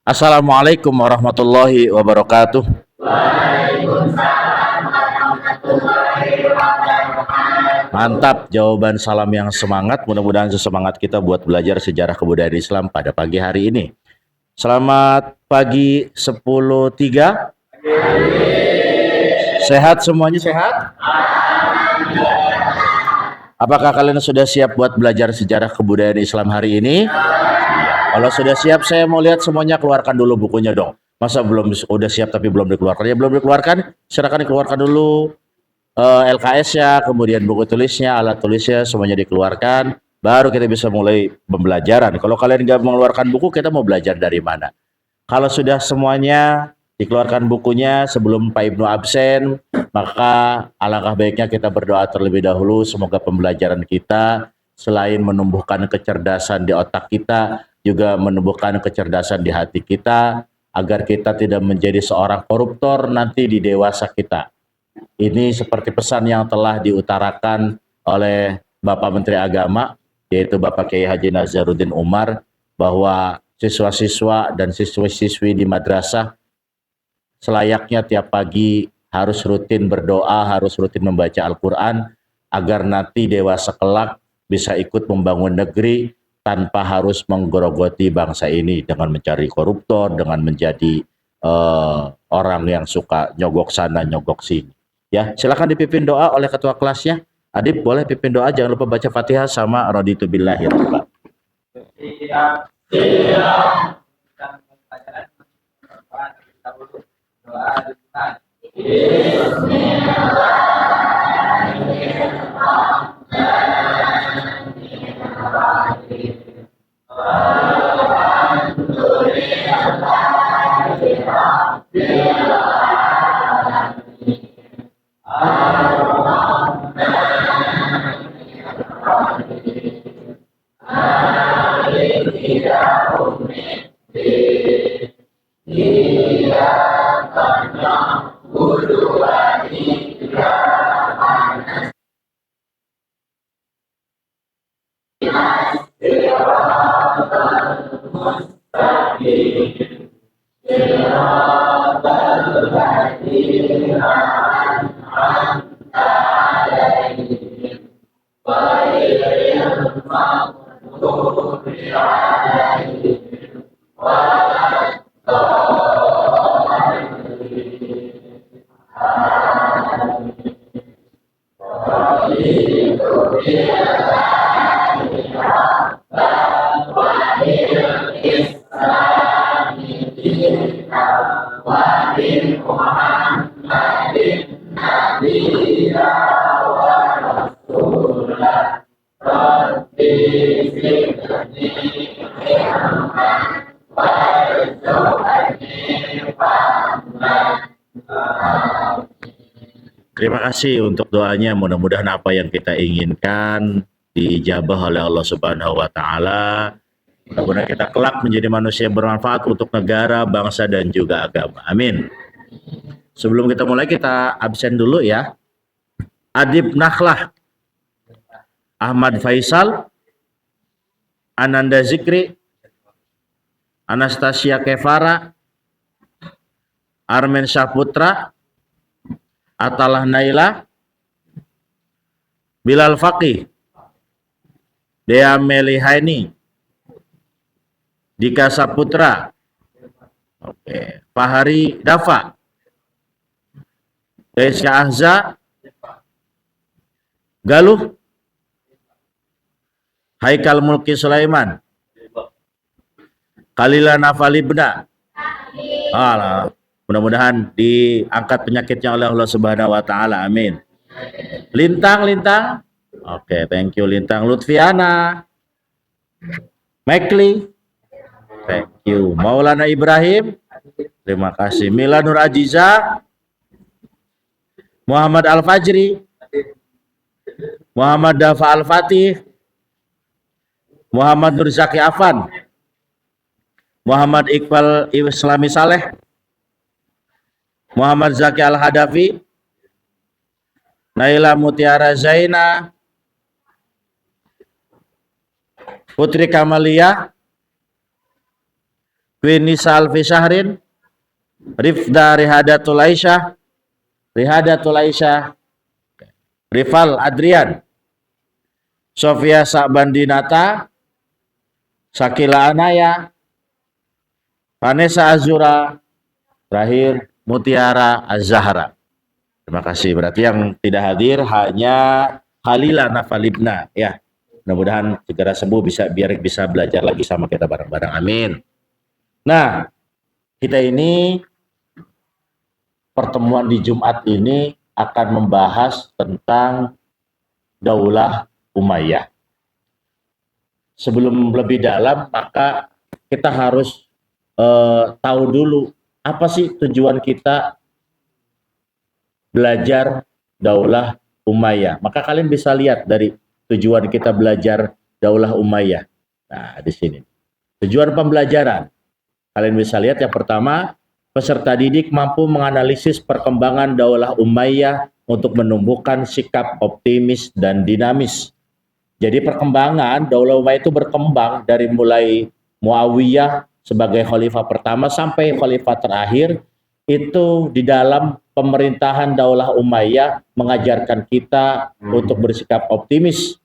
Assalamualaikum warahmatullahi wabarakatuh. Mantap, jawaban salam yang semangat. Mudah-mudahan sesemangat kita buat belajar sejarah kebudayaan Islam pada pagi hari ini. Selamat pagi 10.03. Sehat semuanya, sehat? Apakah kalian sudah siap buat belajar sejarah kebudayaan Islam hari ini? Kalau sudah siap, saya mau lihat semuanya keluarkan dulu bukunya dong. Masa belum udah siap tapi belum dikeluarkan? Ya belum dikeluarkan, silakan dikeluarkan dulu LKS-nya, kemudian buku tulisnya, alat tulisnya, semuanya dikeluarkan. Baru kita bisa mulai pembelajaran. Kalau kalian nggak mengeluarkan buku, kita mau belajar dari mana? Kalau sudah semuanya dikeluarkan bukunya sebelum Pak Ibnu absen, maka alangkah baiknya kita berdoa terlebih dahulu. Semoga pembelajaran kita selain menumbuhkan kecerdasan di otak kita, juga menumbuhkan kecerdasan di hati kita, agar kita tidak menjadi seorang koruptor nanti di dewasa kita. Ini seperti pesan yang telah diutarakan oleh Bapak Menteri Agama, yaitu Bapak Kiai Haji Nazaruddin Umar, bahwa siswa-siswa dan siswi-siswi di madrasah selayaknya tiap pagi harus rutin berdoa, harus rutin membaca Al-Quran, agar nanti dewasa kelak bisa ikut membangun negeri tanpa harus menggerogoti bangsa ini dengan mencari koruptor, dengan menjadi orang yang suka nyogok sana, nyogok sini. Ya, silakan dipimpin doa oleh ketua kelasnya. Adib boleh pimpin doa, jangan lupa baca Fatihah sama raditu billahi rabbil. Siap. Terima kasih untuk doanya. Mudah-mudahan apa yang kita inginkan diijabah oleh Allah Subhanahu wa taala. Mudah-mudahan kita kelak menjadi manusia yang bermanfaat untuk negara, bangsa dan juga agama. Amin. Sebelum kita mulai, kita absen dulu ya. Adib Nakhlah, Ahmad Faisal, Ananda Zikri, Anastasia Kevara, Armen Syahputra, Atalah Naila, Bilal Faqih, Dea Melihaini, Dika Saputra, oke, Fahari Dafa, Desya Ahza, Galuh, Haikal Mulki Sulaiman, Kalila Nafalibna. Alah, mudah-mudahan diangkat penyakitnya oleh Allah Subhanahu wa taala. Amin. Lintang. Oke, thank you Lintang. Lutfiana. Mekli. Thank you. Maulana Ibrahim. Terima kasih. Mila Nur Ajiza. Muhammad Al-Fajri. Muhammad Dafa Al-Fatih. Muhammad Nur Zaki Afan. Muhammad Iqbal Islami Saleh, Muhammad Zaki Al-Hadafi, Naila Mutiara Zaina, Putri Kamalia, Winisal fi syahrin, Rifda Rihadatul Aisyah, Rifal Adrian, Sofia Sa'bandinata, Sakila Anaya, Vanessa Azura, terakhir Mutiara Az-Zahra. Terima kasih. Berarti yang tidak hadir hanya Khalila Nafalibna ya. Mudah-mudahan segera sembuh biar bisa belajar lagi sama kita bareng-bareng. Amin. Nah, kita ini pertemuan di Jumat ini akan membahas tentang Daulah Umayyah. Sebelum lebih dalam, maka kita harus tahu dulu apa sih tujuan kita belajar Daulah Umayyah. Maka kalian bisa lihat dari tujuan kita belajar Daulah Umayyah. Nah, di sini. Tujuan pembelajaran. Kalian bisa lihat yang pertama, peserta didik mampu menganalisis perkembangan Daulah Umayyah untuk menumbuhkan sikap optimis dan dinamis. Jadi perkembangan Daulah Umayyah itu berkembang dari mulai Muawiyah sebagai khalifah pertama sampai khalifah terakhir. Itu di dalam pemerintahan Daulah Umayyah mengajarkan kita untuk bersikap optimis,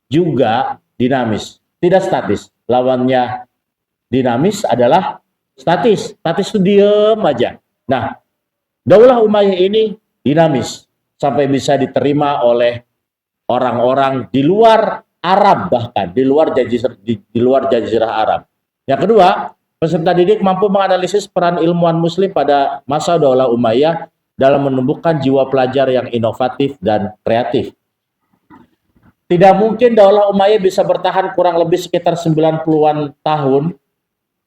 juga dinamis, tidak statis. Lawannya dinamis adalah statis. Statis itu diem aja. Nah, Daulah Umayyah ini dinamis sampai bisa diterima oleh orang-orang di luar Arab, bahkan di luar jazirah Arab. Yang kedua, peserta didik mampu menganalisis peran ilmuwan muslim pada masa Daulah Umayyah dalam menumbuhkan jiwa pelajar yang inovatif dan kreatif. Tidak mungkin Daulah Umayyah bisa bertahan kurang lebih sekitar 90-an tahun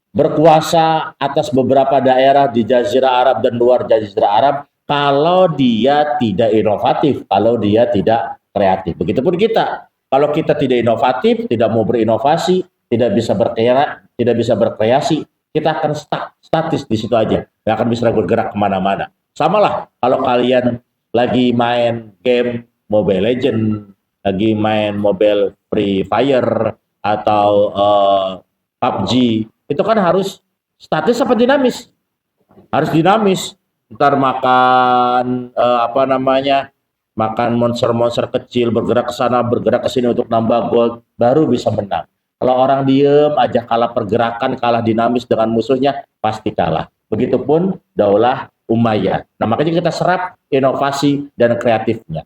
berkuasa atas beberapa daerah di Jazirah Arab dan luar Jazirah Arab kalau dia tidak inovatif, kalau dia tidak kreatif. Begitupun kita. Kalau kita tidak inovatif, tidak mau berinovasi, tidak bisa berkreasi, kita akan statis di situ aja. Nggak akan bisa bergerak kemana-mana. Sama lah kalau kalian lagi main game Mobile Legends, lagi main Mobile Free Fire atau PUBG, itu kan harus statis apa dinamis? Harus dinamis. Ntar makan makan monster-monster kecil, bergerak ke sana, bergerak ke sini untuk nambah gold, baru bisa menang. Kalau orang diem aja, kalah pergerakan, kalah dinamis dengan musuhnya, pasti kalah. Begitupun Daulah Umayyah. Nah, makanya kita serap inovasi dan kreatifnya.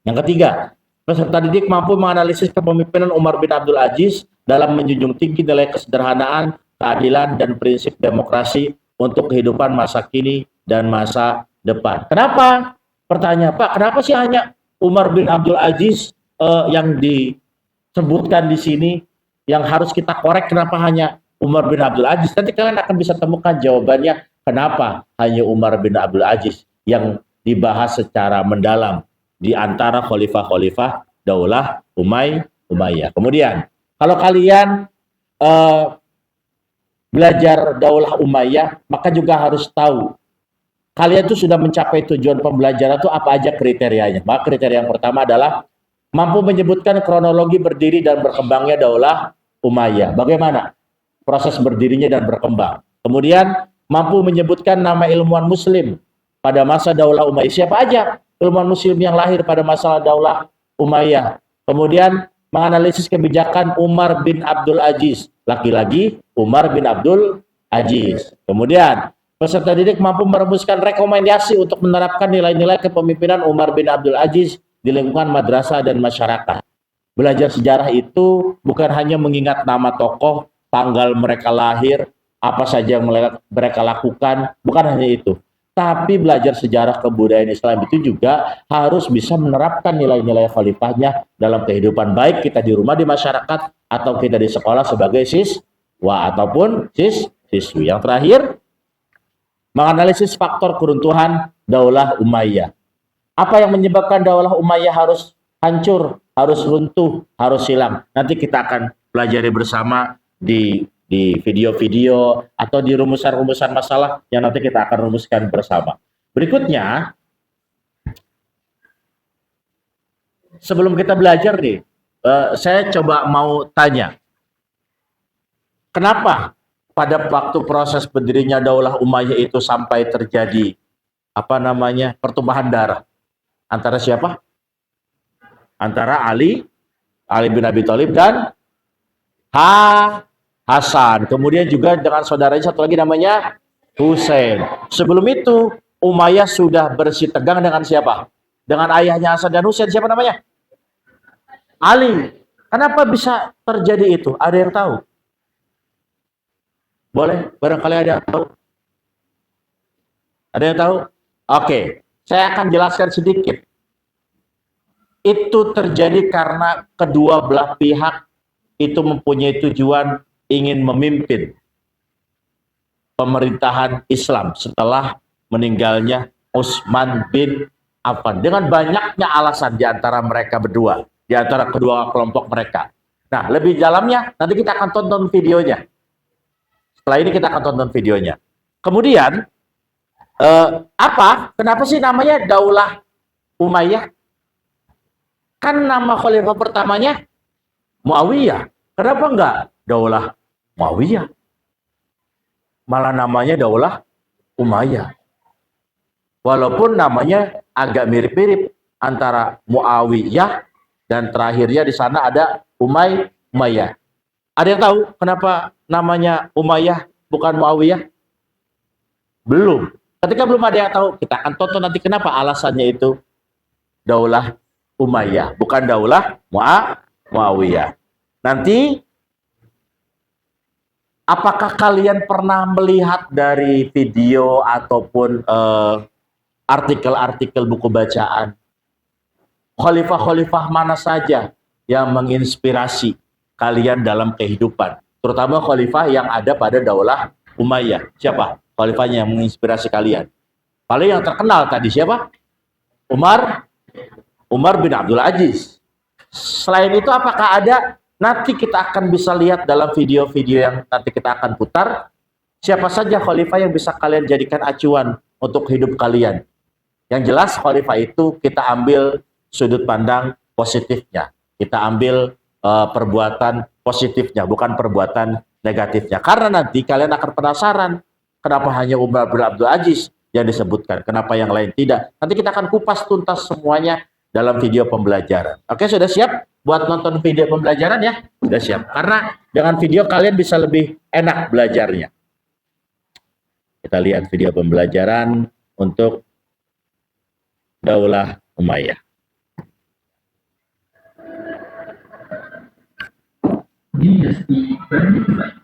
Yang ketiga, peserta didik mampu menganalisis kepemimpinan Umar bin Abdul Aziz dalam menjunjung tinggi nilai kesederhanaan, keadilan, dan prinsip demokrasi untuk kehidupan masa kini dan masa depan. Kenapa? Pertanyaan, Pak, kenapa sih hanya Umar bin Abdul Aziz yang disebutkan di sini, yang harus kita korek, kenapa hanya Umar bin Abdul Aziz? Nanti kalian akan bisa temukan jawabannya, kenapa hanya Umar bin Abdul Aziz yang dibahas secara mendalam di antara khalifah-khalifah Daulah Umayyah. Kemudian, kalau kalian belajar Daulah Umayyah, maka juga harus tahu kalian tuh sudah mencapai tujuan pembelajaran itu apa aja kriterianya. Maka kriteria yang pertama adalah mampu menyebutkan kronologi berdiri dan berkembangnya Daulah Umayyah. Bagaimana proses berdirinya dan berkembang. Kemudian mampu menyebutkan nama ilmuwan muslim pada masa Daulah Umayyah. Siapa aja ilmuwan muslim yang lahir pada masa Daulah Umayyah. Kemudian menganalisis kebijakan Umar bin Abdul Aziz. Laki-laki Umar bin Abdul Aziz. Kemudian peserta didik mampu merumuskan rekomendasi untuk menerapkan nilai-nilai kepemimpinan Umar bin Abdul Aziz di lingkungan madrasah dan masyarakat. Belajar sejarah itu bukan hanya mengingat nama tokoh, tanggal mereka lahir, apa saja yang mereka lakukan, bukan hanya itu. Tapi belajar sejarah kebudayaan Islam itu juga harus bisa menerapkan nilai-nilai khalifahnya dalam kehidupan, baik kita di rumah, di masyarakat, atau kita di sekolah sebagai siswa ataupun siswi. Yang terakhir, menganalisis faktor keruntuhan Daulah Umayyah. Apa yang menyebabkan Daulah Umayyah harus hancur, harus runtuh, harus hilang? Nanti kita akan pelajari bersama di video-video atau di rumusan-rumusan masalah yang nanti kita akan rumuskan bersama. Berikutnya, sebelum kita belajar saya coba mau tanya, kenapa pada waktu proses berdirinya Daulah Umayyah itu sampai terjadi pertumpahan darah antara siapa? Antara Ali bin Abi Thalib dan Hasan. Kemudian juga dengan saudaranya satu lagi namanya Husain. Sebelum itu Umayyah sudah bersih tegang dengan siapa? Dengan ayahnya Hasan dan Husain. Siapa namanya? Ali. Kenapa bisa terjadi itu? Ada yang tahu? Boleh? Barangkali ada yang tahu? Ada yang tahu? Oke. Saya akan jelaskan sedikit. Itu terjadi karena kedua belah pihak itu mempunyai tujuan ingin memimpin pemerintahan Islam setelah meninggalnya Utsman bin Affan. Dengan banyaknya alasan di antara mereka berdua, di antara kedua kelompok mereka. Nah, lebih dalamnya nanti kita akan tonton videonya. Setelah ini kita akan tonton videonya. Kemudian, kenapa sih namanya Daulah Umayyah? Kan nama khalifah pertamanya Muawiyah. Kenapa enggak Daulah Muawiyah? Malah namanya Daulah Umayyah. Walaupun namanya agak mirip-mirip antara Muawiyah dan terakhirnya di sana ada Umayyah. Ada yang tahu kenapa namanya Umayyah bukan Muawiyah? Belum. Ketika belum ada yang tahu, kita akan tonton nanti kenapa alasannya itu Daulah Umayyah, bukan Daulah Muawiyah. Nanti, apakah kalian pernah melihat dari video ataupun artikel-artikel buku bacaan khalifah-khalifah mana saja yang menginspirasi kalian dalam kehidupan, terutama khalifah yang ada pada Daulah Umayyah? Siapa khalifahnya yang menginspirasi kalian? Paling yang terkenal tadi siapa? Umar bin Abdul Aziz. Selain itu apakah ada? Nanti kita akan bisa lihat dalam video-video yang nanti kita akan putar, siapa saja khalifah yang bisa kalian jadikan acuan untuk hidup kalian. Yang jelas khalifah itu kita ambil sudut pandang positifnya. Kita ambil perbuatan positifnya, bukan perbuatan negatifnya. Karena nanti kalian akan penasaran, kenapa hanya Umar bin Abdul Aziz yang disebutkan, kenapa yang lain tidak. Nanti kita akan kupas tuntas semuanya dalam video pembelajaran. Oke, sudah siap buat nonton video pembelajaran ya? Sudah siap. Karena dengan video kalian bisa lebih enak belajarnya. Kita lihat video pembelajaran untuk Daulah Umayyah. Dinasti Bani Umayyah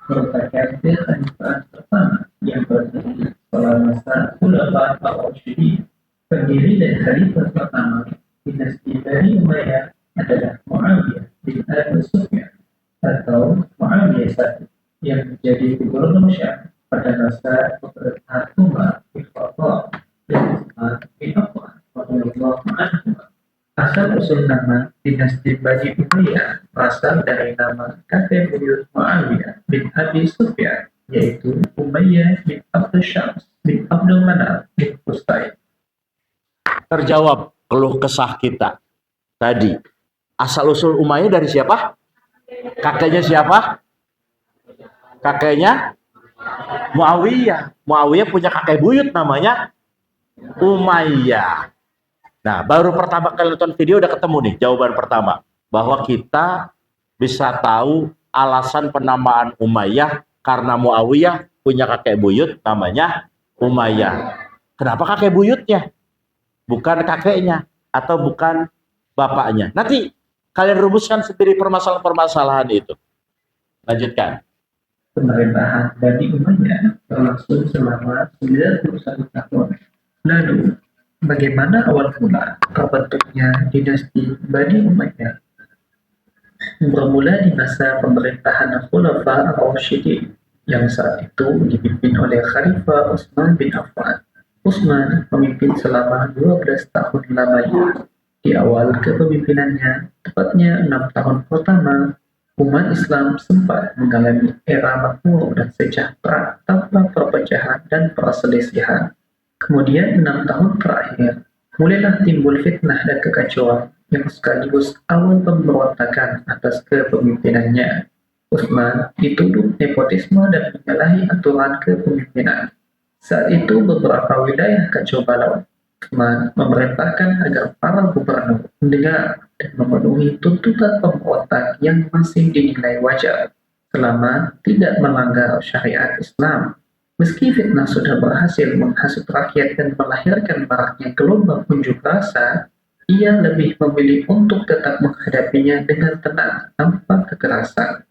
merupakan khalifah pertama yang berdiri setelah masa Khulafaur Ar-Rasyidin. Pendiri dan khalifah pertama dinasti Bani Umayyah adalah Muawiyah bin Abi Sufyan atau Muawiyah I yang menjadi gubernur Syam pada masa pemerintahan Umar bin Khattab dan Utsman bin Affan radhiyallahu anhu. Asal-usul nama dinasti Bani Umayyah berasal dari nama kakek buyut Muawiyah bin Abi Sufyan, yaitu Umayyah bin Abdul Syams bin Abdul Manaf bin Qusay. Terjawab keluh kesah kita tadi. Asal-usul Umayyah dari siapa? Kakeknya siapa? Kakeknya Muawiyah. Muawiyah punya kakek buyut namanya Umayyah. Nah, baru pertama kali nonton video udah ketemu nih jawaban pertama. Bahwa kita bisa tahu alasan penamaan Umayyah karena Muawiyah punya kakek buyut namanya Umayyah. Kenapa kakek buyutnya? Bukan kakeknya atau bukan bapaknya. Nanti kalian rumuskan sendiri permasalahan-permasalahan itu. Lanjutkan. Pemerintahan Bani Umayyah berlangsung selama 91 tahun. Lalu, bagaimana awal mula terbentuknya dinasti Bani Umayyah? Bermula di masa pemerintahan Khulafaur Ar-Rasyidin yang saat itu dipimpin oleh Khalifah Utsman bin Affan. Utsman memimpin selama 12 tahun lamanya. Di awal kepemimpinannya, tepatnya 6 tahun pertama, umat Islam sempat mengalami era makmur dan sejahtera tanpa perpecahan dan perselisihan. Kemudian 6 tahun terakhir, mulailah timbul fitnah dan kekacauan yang sekaligus awal pemberontakan atas kepemimpinannya. Utsman dituduh nepotisme dan menyalahi aturan kepemimpinan. Saat itu beberapa wilayah kacau balau. Utsman memerintahkan agar para gubernur mendengar dan memenuhi tuntutan pemberontak yang masih dinilai wajar selama tidak melanggar syariat Islam. Meski fitnah sudah berhasil menghasut rakyat dan melahirkan maraknya gelombang unjuk rasa, ia lebih memilih untuk tetap menghadapinya dengan tenang tanpa kekerasan.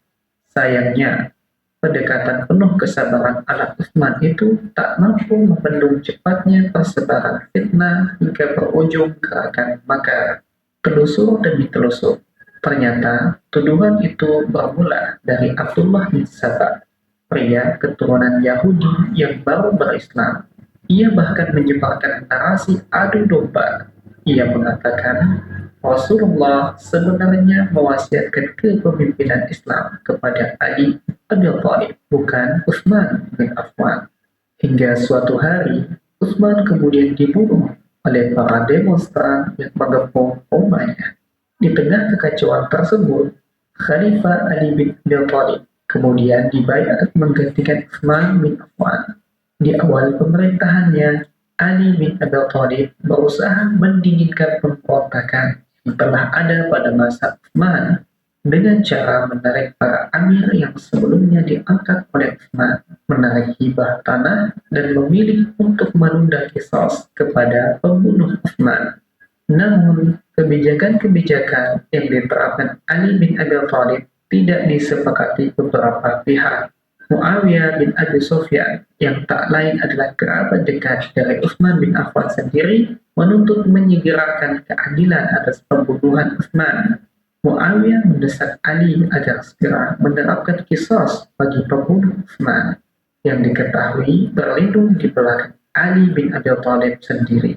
Sayangnya, pendekatan penuh kesabaran ala Utsman itu tak mampu membendung cepatnya persebaran fitnah hingga berujung gerakan makar. Telusur demi telusur, ternyata tuduhan itu bermula dari Abdullah bin Saba, pria keturunan Yahudi yang baru berislam. Ia bahkan menyebarkan narasi adu domba. Ia mengatakan Rasulullah sebenarnya mewasiatkan kepemimpinan Islam kepada Ali bin Abi Thalib, bukan Utsman bin Affan. Hingga suatu hari, Utsman kemudian dibunuh oleh para demonstran yang mengepung rumahnya. Di tengah kekacauan tersebut, Khalifah Ali bin Abi Thalib kemudian dibayar menggantikan Utsman bin Affan. Di awal pemerintahannya, Ali bin Abi Thalib berusaha mendinginkan pemberontakan yang telah ada pada masa Utsman dengan cara menarik para amir yang sebelumnya diangkat oleh Utsman, menarik hibah tanah, dan memilih untuk menunda kisos kepada pembunuh Utsman. Namun, kebijakan-kebijakan yang diterapkan Ali bin Abi Thalib tidak disepakati beberapa pihak. Muawiyah bin Abi Sufyan, yang tak lain adalah kerabat dekat dari Utsman bin Affan sendiri, menuntut menyegerakan keadilan atas pembunuhan Utsman. Muawiyah mendesak Ali agar segera menerapkan kisos bagi pembunuh Utsman, yang diketahui berlindung di belakang Ali bin Abi Thalib sendiri.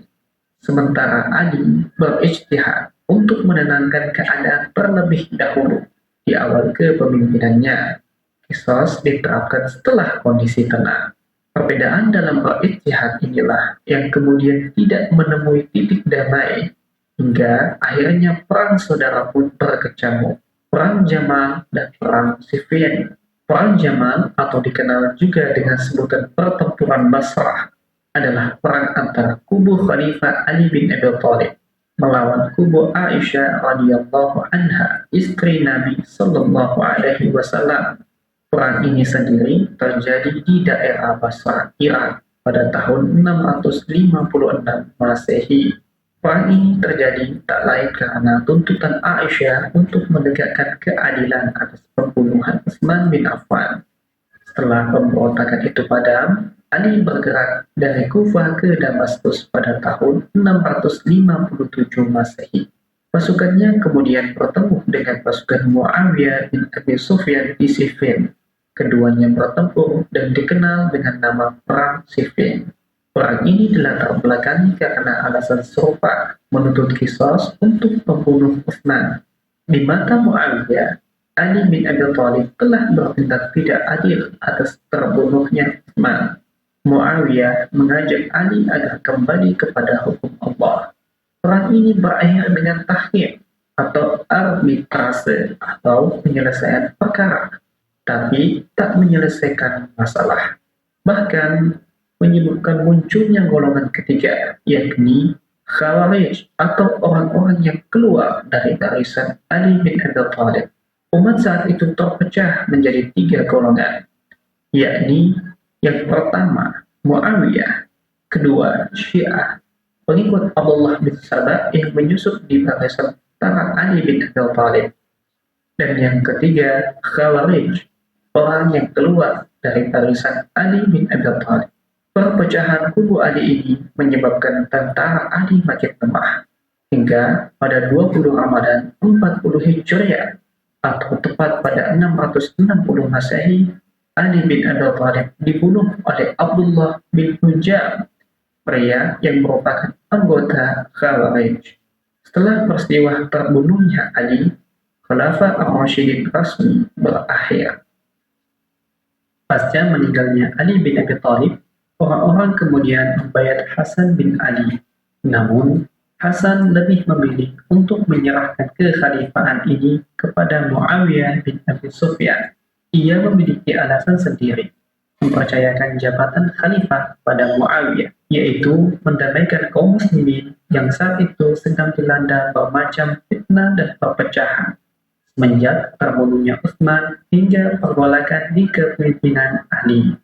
Sementara Ali berijtihad untuk menenangkan keadaan terlebih dahulu di awal kepemimpinannya. Kisos diterapkan setelah kondisi tenang. Perbedaan dalam berijtihad inilah yang kemudian tidak menemui titik damai, hingga akhirnya perang saudara pun berkecamuk. Perang Jamal dan Perang Siffin. Perang Jamal, atau dikenal juga dengan sebutan Pertempuran Basrah, adalah perang antara kubu Khalifah Ali bin Abi Thalib melawan kubu Aisyah radhiyallahu anha, istri Nabi sallallahu alaihi wasallam. Perang ini sendiri terjadi di daerah Basrah, Irak pada tahun 656 Masehi. Perang ini terjadi tak lain karena tuntutan Aisyah untuk menegakkan keadilan atas pembunuhan Utsman bin Affan. Setelah pemberontakan itu padam, Ali bergerak dari Kufah ke Damaskus pada tahun 657 Masehi. Pasukannya kemudian bertemu dengan pasukan Muawiyah bin Abi Sufyan di Siffin. Keduanya bertempur dan dikenal dengan nama Perang Siffin. Perang ini dilatar belakangi karena alasan serupa, menuntut kisos untuk pembunuh Utsman. Di mata Muawiyah, Ali bin Abi Thalib telah bertindak tidak adil atas terbunuhnya Utsman. Muawiyah mengajak Ali agar kembali kepada hukum Allah. Perang ini berakhir dengan tahkim atau arbitrase atau penyelesaian perkara, tapi tak menyelesaikan masalah. Bahkan menyebabkan munculnya golongan ketiga, yakni Khawarij atau orang-orang yang keluar dari barisan Ali bin Abi Thalib. Umat saat itu terpecah menjadi 3 golongan, yakni yang pertama Muawiyah, kedua Syiah, pengikut Abdullah bin Saba yang menyusup di barisan para Ali bin Abi Thalib, dan yang ketiga Khawarij, orang yang keluar dari barisan Ali bin Abi Thalib. Perpecahan kubu Ali ini menyebabkan tentara Ali makin lemah, hingga pada 20 Ramadan 40 Hijriah, atau tepat pada 660 Masehi, Ali bin Abi Thalib dibunuh oleh Abdullah bin Hujam, pria yang merupakan anggota Khawarij. Setelah peristiwa terbunuhnya Ali, Khalifah Ar-Rasyidin rasmi berakhir. Pasca meninggalnya Ali bin Abi Thalib, orang-orang kemudian membayar Hasan bin Ali. Namun, Hasan lebih memilih untuk menyerahkan kekhalifahan ini kepada Muawiyah bin Abi Sufyan. Ia memiliki alasan sendiri mempercayakan jabatan khalifah pada Muawiyah, yaitu mendamaikan kaum muslimin yang saat itu sedang dilanda bermacam fitnah dan perpecahan. Semenjak terbunuhnya Utsman hingga pergolakan di kepemimpinan Ali,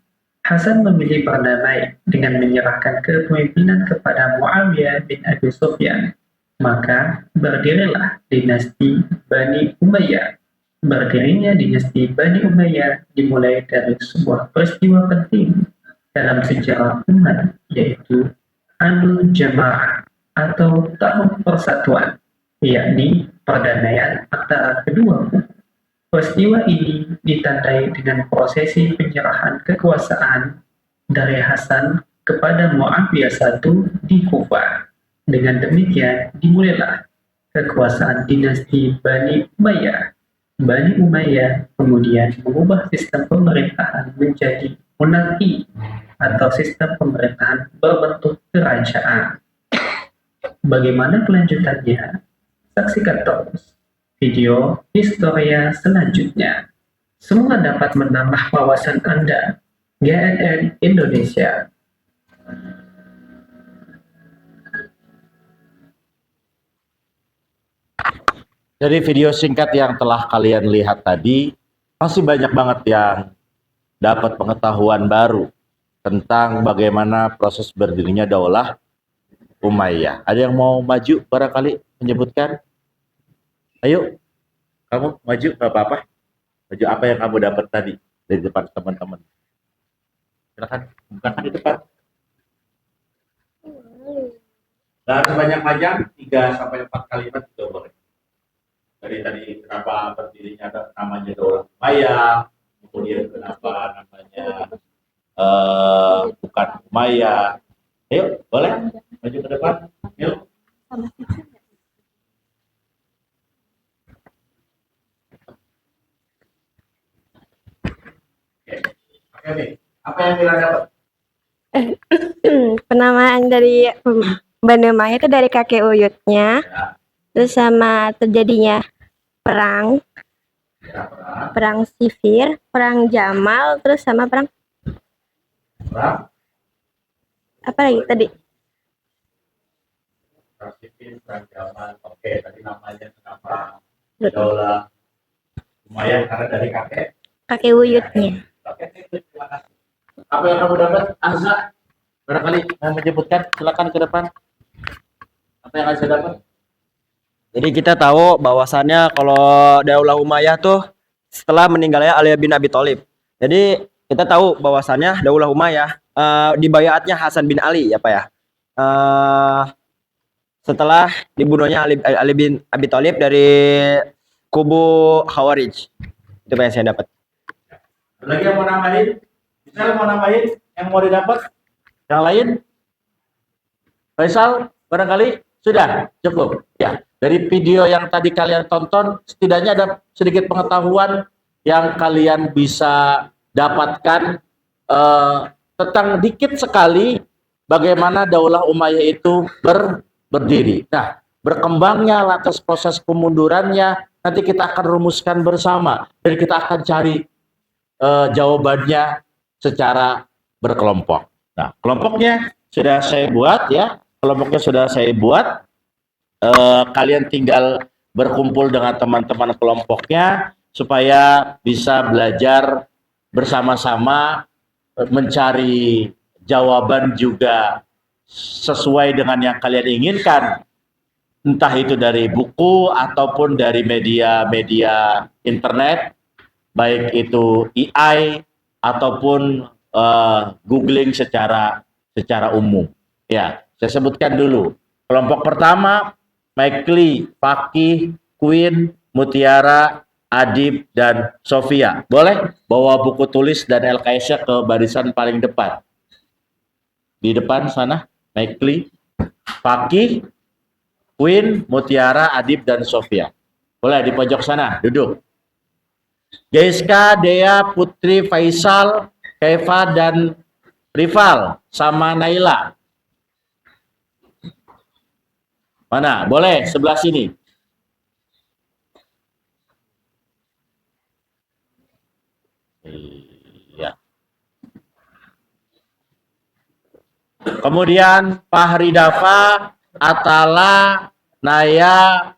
Hasan memilih berdamai dengan menyerahkan kepemimpinan kepada Muawiyah bin Abi Sufyan. Maka berdirilah dinasti Bani Umayyah. Berdirinya dinasti Bani Umayyah dimulai dari sebuah peristiwa penting dalam sejarah umat, yaitu Amul Jamaah atau Tahun Persatuan, yakni perdamaian antara kedua kubu. Peristiwa ini ditandai dengan prosesi penyerahan kekuasaan dari Hasan kepada Muawiyah I di Kufah. Dengan demikian dimulailah kekuasaan dinasti Bani Umayyah. Bani Umayyah kemudian mengubah sistem pemerintahan menjadi monarki atau sistem pemerintahan berbentuk kerajaan. Bagaimana kelanjutannya? Saksikan terus video Historia selanjutnya. Semua dapat menambah wawasan Anda. GNN Indonesia. Dari video singkat yang telah kalian lihat tadi, masih banyak banget yang dapat pengetahuan baru tentang bagaimana proses berdirinya Daulah Umayyah. Ada yang mau maju barangkali menyebutkan? Ayo, kamu maju, nggak apa-apa. Maju apa yang kamu dapat tadi dari depan teman-teman. Silakan, bukakan di depan. Dan sebanyak-banyak 3-4 kalimat juga boleh. Dari tadi kenapa berdirinya namanya Daulah Umayyah, kemudian kenapa namanya bukan Umayyah. Ayo, boleh maju ke depan. Yuk. Oke nih. Apa yang kita dapat? Penamaan dari Bani Umayyah itu dari kakek uyutnya, Ya, terus sama terjadinya perang, ya, perang Sifir, perang Jamal, terus sama perang perang, apa lagi tadi? perang sipil, perang Jamal. Oke, tadi namanya kenapa Daulah Umayyah karena dari kakek. Kakek uyutnya. Oke, terima kasih. Apa yang kamu dapat, Azza? Barangkali mau menyebutkan, silakan ke depan. Apa yang Azza dapat? Jadi kita tahu bahwasannya kalau Daulah Umayyah tuh setelah meninggalnya Ali bin Abi Thalib. Jadi kita tahu bahwasannya Daulah Umayyah di baiatnya Hasan bin Ali ya Pak ya. Setelah dibunuhnya Ali bin Abi Thalib dari kubu Khawarij. Itu Pak yang saya dapat. Ada lagi yang mau nambahin? Misal mau nambahin yang mau didapat? Yang lain? Faisal, barangkali sudah cukup. Ya, dari video yang tadi kalian tonton, setidaknya ada sedikit pengetahuan yang kalian bisa dapatkan tentang dikit sekali bagaimana Daulah Umayyah itu berdiri. Nah, berkembangnya lantas proses kemundurannya nanti kita akan rumuskan bersama dan kita akan cari jawabannya secara berkelompok. Nah, kelompoknya sudah saya buat ya. Kelompoknya sudah saya buat. Kalian tinggal berkumpul dengan teman-teman kelompoknya supaya bisa belajar bersama-sama mencari jawaban juga sesuai dengan yang kalian inginkan. Entah itu dari buku ataupun dari media-media internet, baik itu AI ataupun googling secara umum. Ya, saya sebutkan dulu. Kelompok pertama, Maikli, Fakih, Queen, Mutiara, Adib, dan Sofia. Boleh bawa buku tulis dan LKS-nya ke barisan paling depan. Di depan sana, Maikli, Fakih, Queen, Mutiara, Adib, dan Sofia. Boleh di pojok sana, duduk. Jessica, Dea, Putri, Faisal, Keva, dan Rival, sama Naila. Mana? Boleh, sebelah sini. Iya. Kemudian Fahri Dafa, Atala, Naya,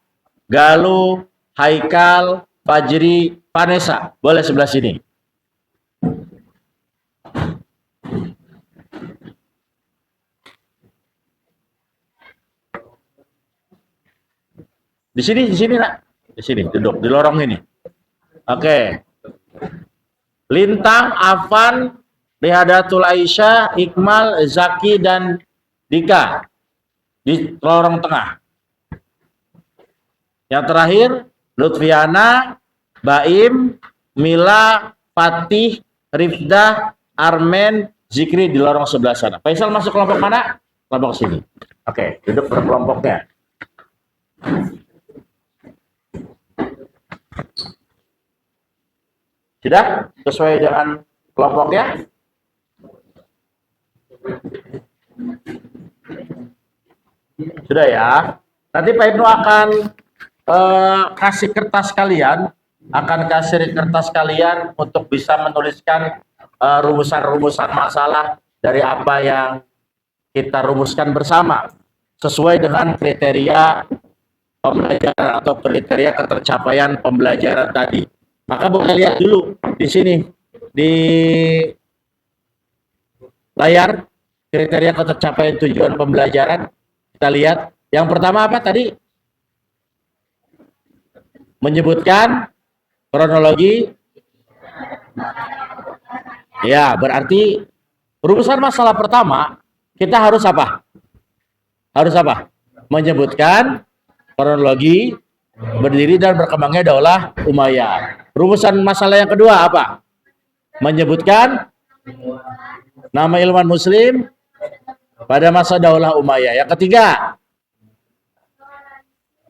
Galuh, Haikal, Fajri, Vanessa. Boleh sebelah sini. Di sini, Nak. Di sini, duduk di lorong ini. Oke. Lintang, Afan, Rihadatul Aisyah, Iqmal, Zaki, dan Dika di lorong tengah. Yang terakhir, Lutfiana, Baim, Mila, Fatih, Rifdah, Armen, Zikri di lorong sebelah sana. Faisal masuk kelompok mana? Kelompok sini. Oke, duduk berkelompoknya. Sudah sesuai dengan kelompoknya? Sudah ya. Nanti Pak Ibnu akan kasih kertas kalian, untuk bisa menuliskan rumusan-rumusan masalah dari apa yang kita rumuskan bersama sesuai dengan kriteria pembelajaran atau kriteria ketercapaian pembelajaran tadi. Maka boleh lihat dulu di sini di layar kriteria ketercapaian tujuan pembelajaran. Kita lihat yang pertama apa tadi? Menyebutkan kronologi. Ya, berarti rumusan masalah pertama kita harus apa? Harus apa? Menyebutkan kronologi berdiri dan berkembangnya Daulah Umayyah. Rumusan masalah yang kedua apa? Menyebutkan nama ilmuwan muslim pada masa Daulah Umayyah. Yang ketiga,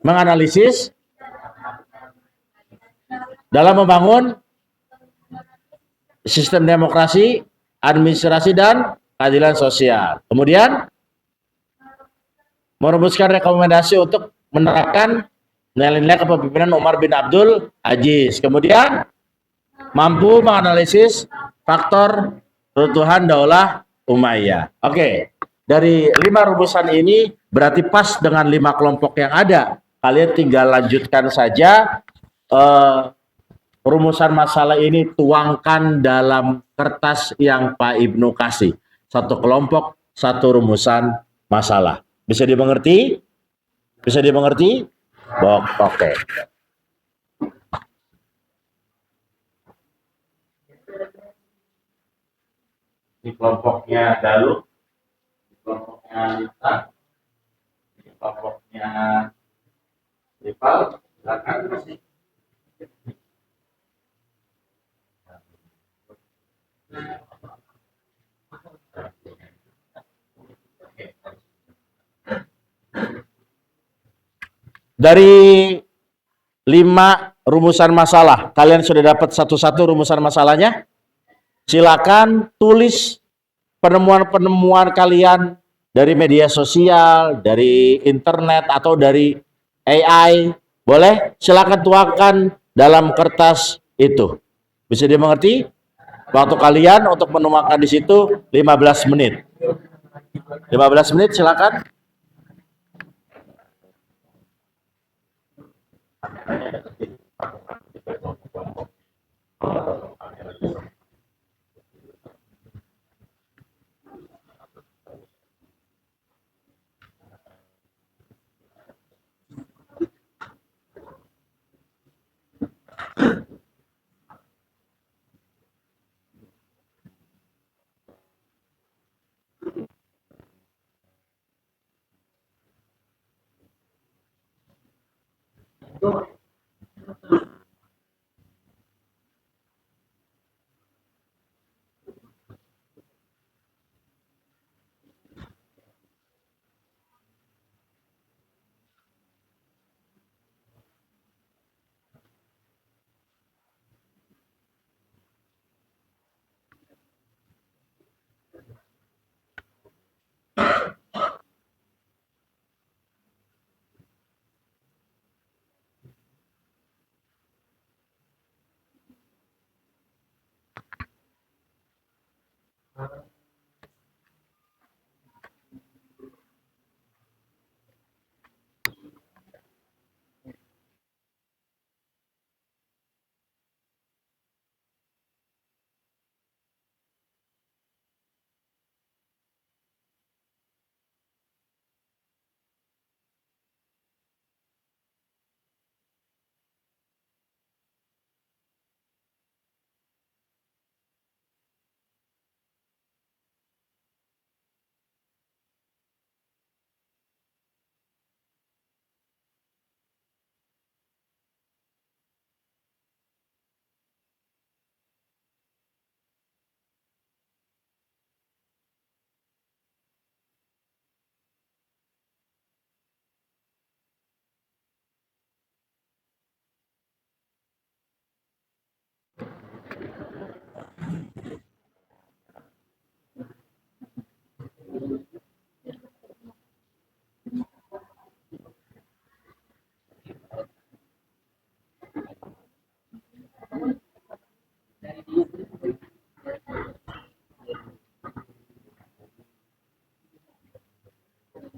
menganalisis dalam membangun sistem demokrasi, administrasi, dan keadilan sosial. Kemudian, merumuskan rekomendasi untuk menerapkan nilai-nilai kepemimpinan Umar bin Abdul Aziz. Kemudian, mampu menganalisis faktor runtuhan Daulah Umayyah. Oke, dari 5 rumusan ini berarti pas dengan 5 kelompok yang ada. Kalian tinggal lanjutkan saja rumusan masalah ini, tuangkan dalam kertas yang Pak Ibnu kasih. Satu kelompok, satu rumusan masalah. Bisa dimengerti? Bisa dimengerti? Oke. Ini kelompoknya Galuh, ini kelompoknya Lita, ini kelompoknya Ripal. Silakan kasih. Dari 5 rumusan masalah, kalian sudah dapat satu-satu rumusan masalahnya? Silakan tulis penemuan-penemuan kalian dari media sosial, dari internet, atau dari AI. Boleh? Silakan tuangkan dalam kertas itu. Bisa dimengerti? Waktu kalian untuk menuangkan di situ 15 menit. 15 menit silakan.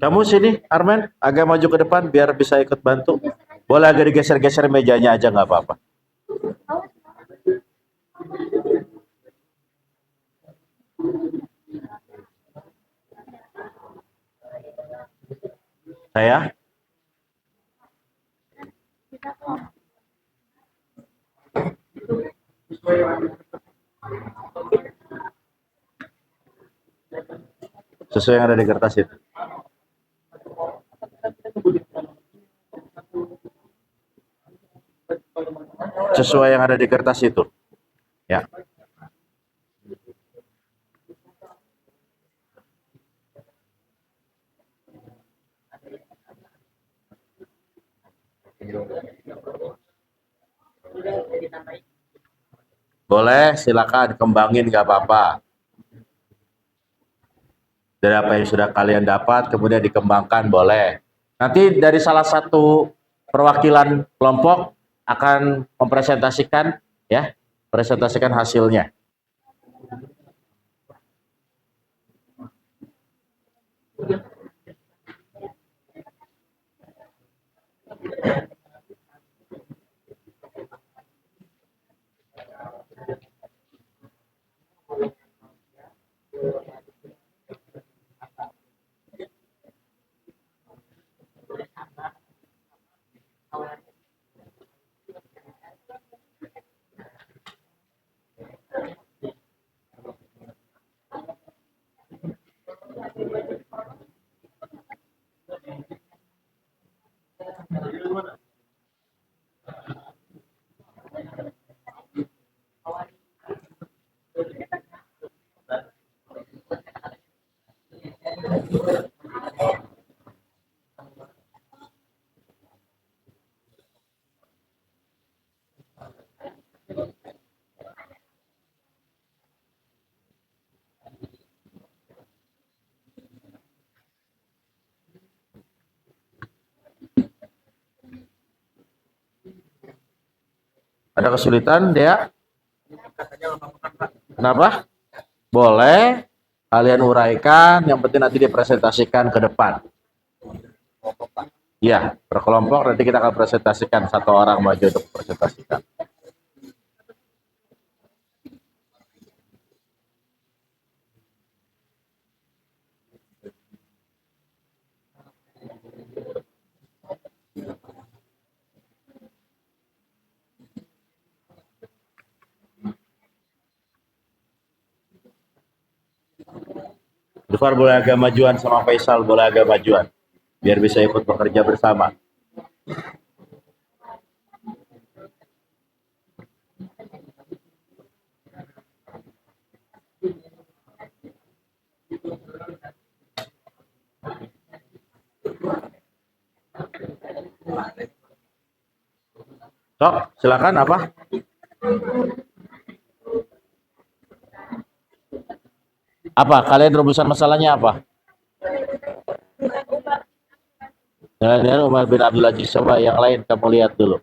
Kamu sini, Armen, agak maju ke depan biar bisa ikut bantu. Boleh agak digeser-geser mejanya aja nggak apa-apa. Saya? Sesuai yang ada di kertas itu. Sesuai yang ada di kertas itu. Ya. Boleh, silakan kembangin, nggak apa-apa. Dari apa yang sudah kalian dapat, kemudian dikembangkan, boleh. Nanti dari salah satu perwakilan kelompok akan mempresentasikan, ya, presentasikan hasilnya. Ada kesulitan, Dea? Kenapa? Boleh, kalian uraikan, yang penting nanti dipresentasikan ke depan. Ya, berkelompok nanti kita akan presentasikan, satu orang maju untuk presentasikan. Dufar boleh agak majuan sama Faisal, boleh agak majuan. Biar bisa ikut bekerja bersama. Sok, silakan apa? Apa? Kalian rumusan masalahnya apa? Nilai-nilai Umar bin Abdul Aziz. Coba yang lain kamu lihat dulu.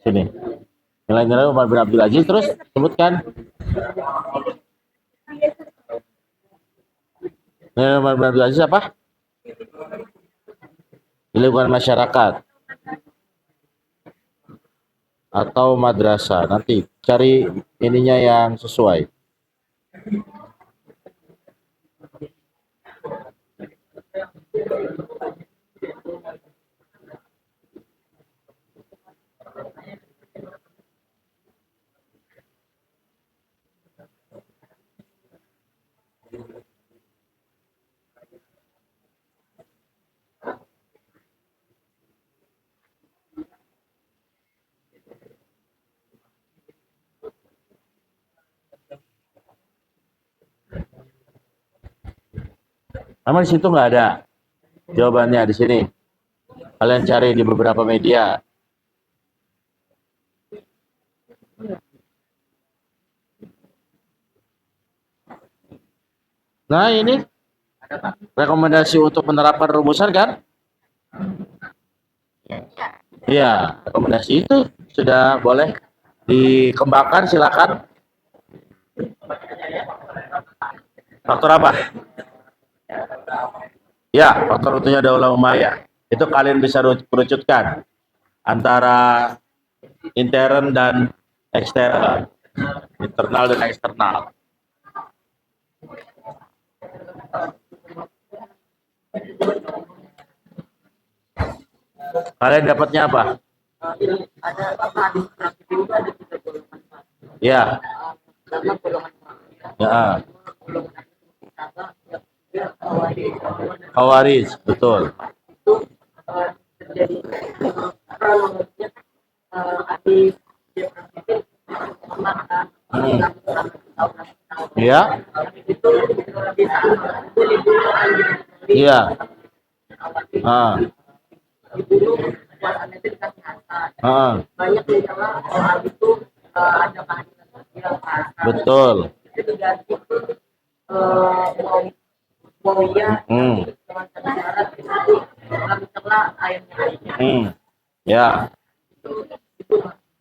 Sini. Nilai-nilai Umar bin Abdul Aziz, terus sebutkan. Basis apa? Di lingkungan masyarakat atau madrasah. Nanti cari ininya yang sesuai. Memang di situ nggak ada jawabannya di sini. Kalian cari di beberapa media. Nah ini rekomendasi untuk penerapan rumusan kan? Iya, rekomendasi itu sudah boleh dikembangkan, silakan. Faktor apa? Ya, faktor utuhnya daulah umayyah. Itu kalian bisa kerucutkan antara intern dan eksternal, internal dan eksternal. Kalian dapatnya apa? Ya. Ya. Khawarij, betul. Hmm. Ya. Iya. Ah. Ah. Betul. Hmm. Ya.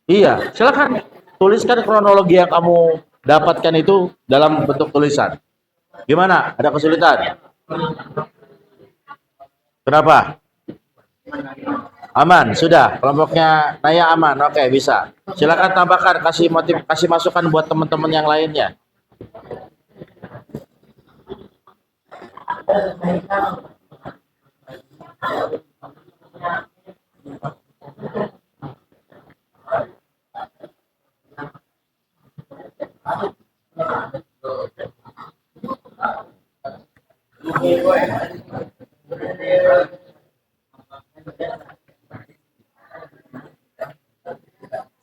Iya, silakan tuliskan kronologi yang kamu dapatkan itu dalam bentuk tulisan. Gimana? Ada kesulitan? Kenapa? Aman, sudah. Kelompoknya Naya aman. Oke, bisa. Silakan tambahkan, kasih masukan buat teman-teman yang lainnya.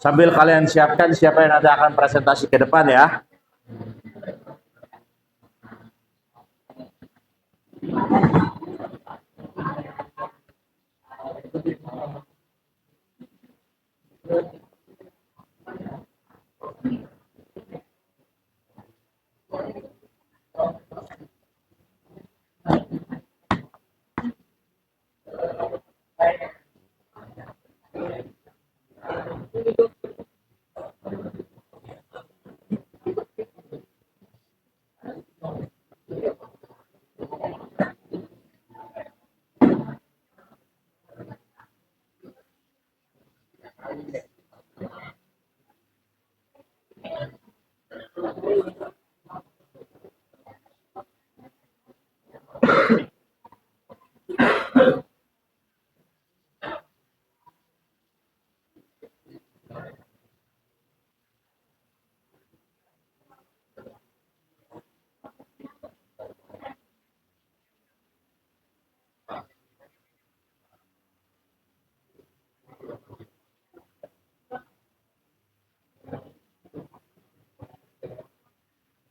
Sambil kalian siapkan siapa yang nanti akan presentasi ke depan ya.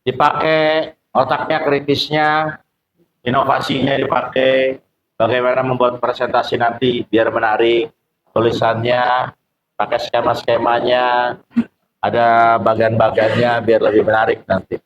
Dipakai otaknya, kritisnya, inovasinya dipakai, bagaimana membuat presentasi nanti biar menarik, tulisannya, pakai skema-skemanya, ada bagian-bagiannya biar lebih menarik nanti.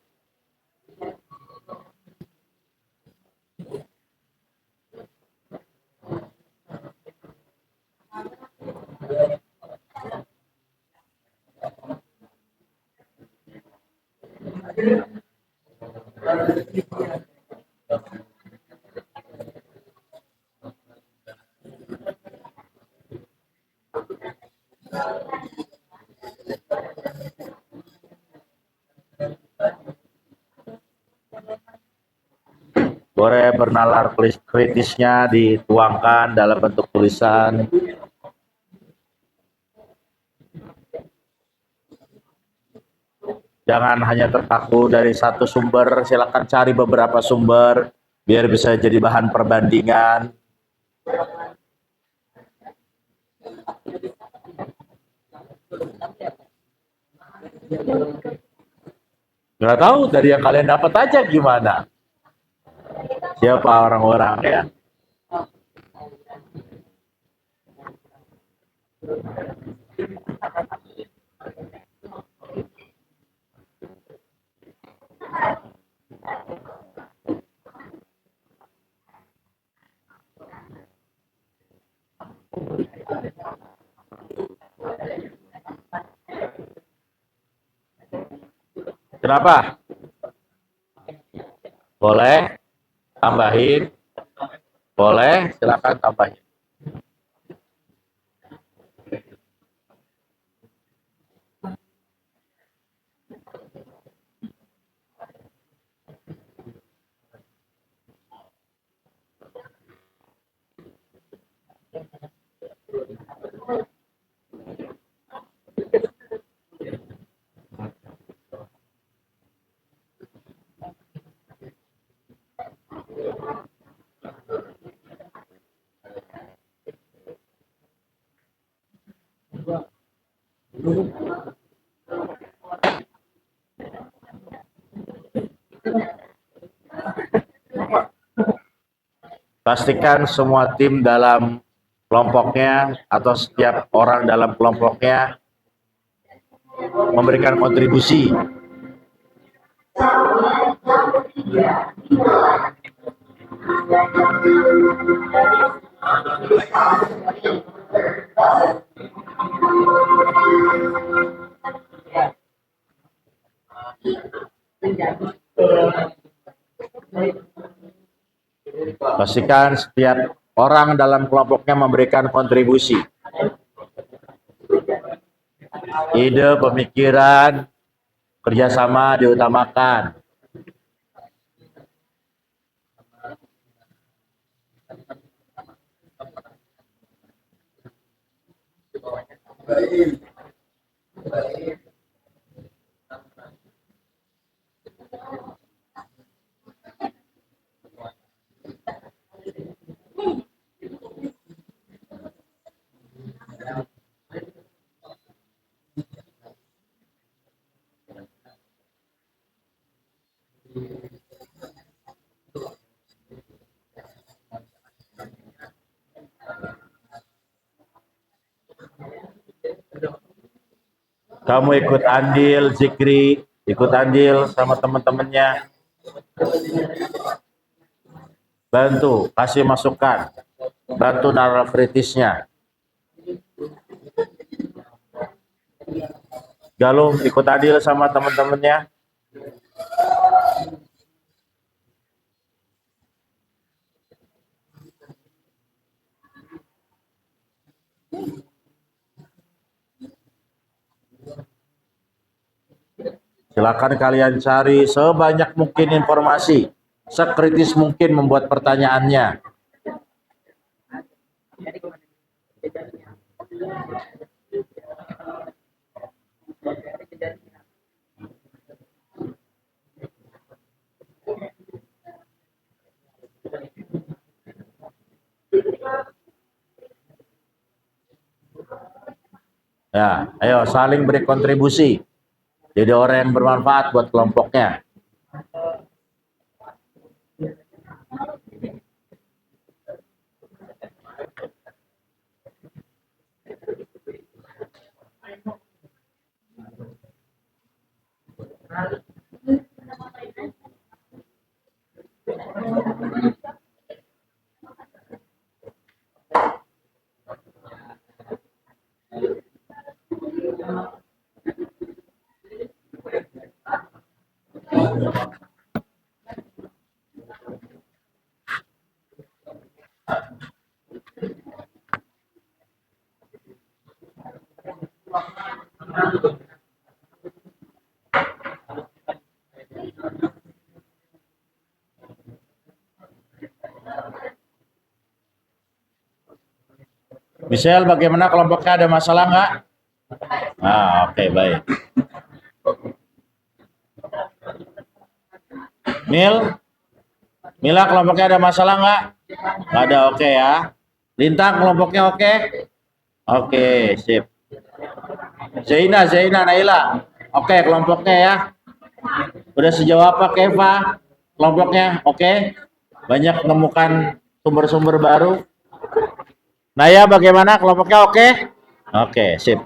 Boleh bernalar kritisnya dituangkan dalam bentuk tulisan. Jangan hanya terpaku dari satu sumber, silakan cari beberapa sumber biar bisa jadi bahan perbandingan. Nggak tahu dari yang kalian dapat aja gimana. Siapa orang-orang ya? Kenapa? Boleh tambahin? Boleh, silakan tambahin. Pastikan semua tim dalam kelompoknya atau setiap orang dalam kelompoknya memberikan kontribusi. Pastikan setiap orang dalam kelompoknya memberikan kontribusi. Ide, pemikiran, kerjasama diutamakan. Kamu ikut andil, Zikri, ikut andil sama teman-temannya. Bantu, kasih masukan. Bantu nalar kritisnya. Galung, ikut andil sama teman-temannya. Silakan kalian cari sebanyak mungkin informasi, sekritis mungkin membuat pertanyaannya. Ya, ayo saling beri kontribusi. Jadi orang yang bermanfaat buat kelompoknya. Michelle, bagaimana kelompoknya, ada masalah nggak? Oke, baik. Mila, kelompoknya ada masalah nggak? Nggak ada, oke ya. Lintang, kelompoknya oke? Oke, sip. Zaina, Naila. Oke, kelompoknya ya. Udah sejauh apa Keva? Kelompoknya oke? Banyak menemukan sumber-sumber baru. Naya, bagaimana kelompoknya oke? Oke, sip.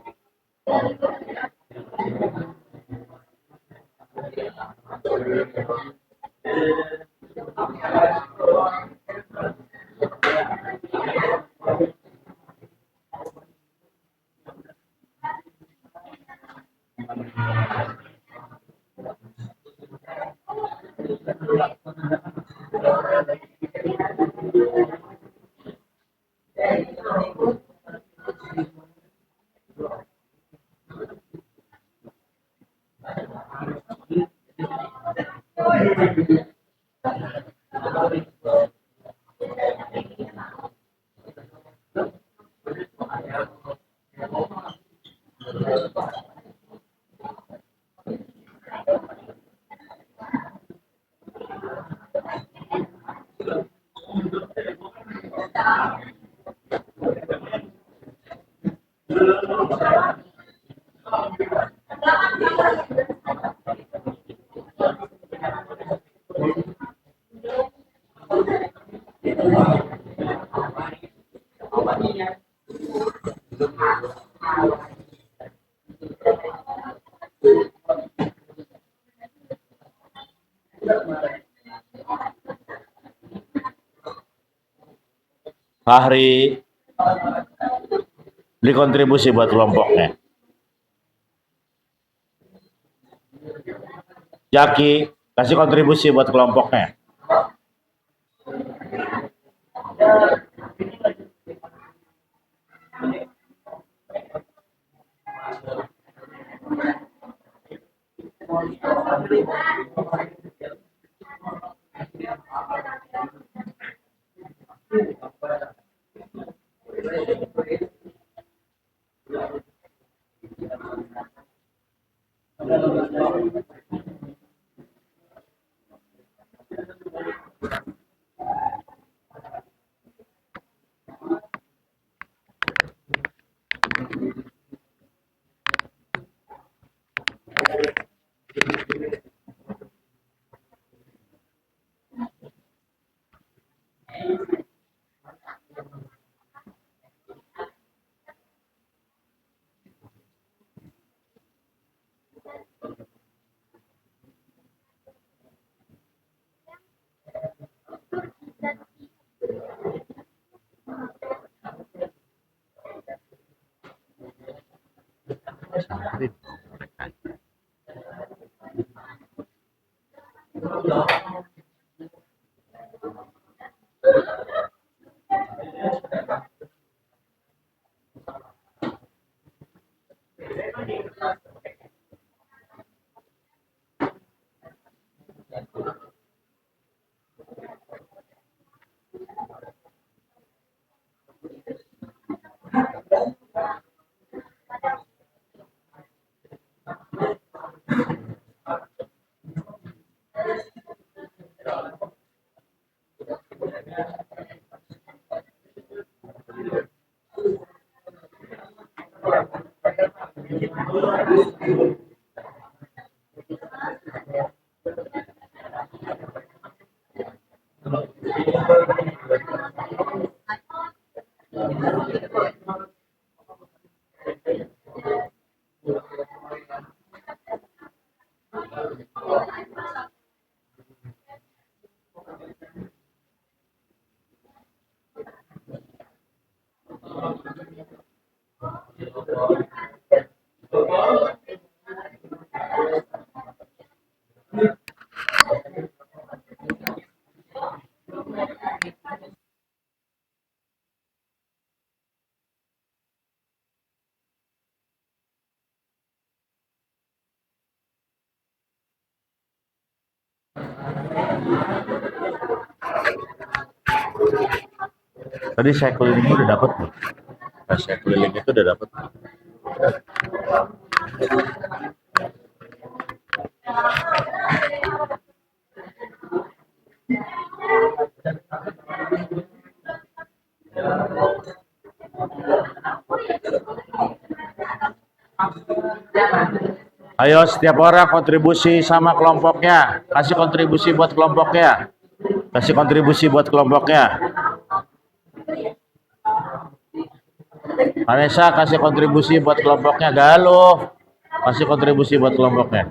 Fahri, beri kontribusi buat kelompoknya. Jaki, kasih kontribusi buat kelompoknya. Tadi saya keliling udah dapat belum? Saya keliling itu udah dapat. Ayo setiap orang kontribusi sama kelompoknya. Kasih kontribusi buat kelompoknya. Kasih kontribusi buat kelompoknya. Vanessa kasih kontribusi buat kelompoknya. Galuh kasih kontribusi buat kelompoknya.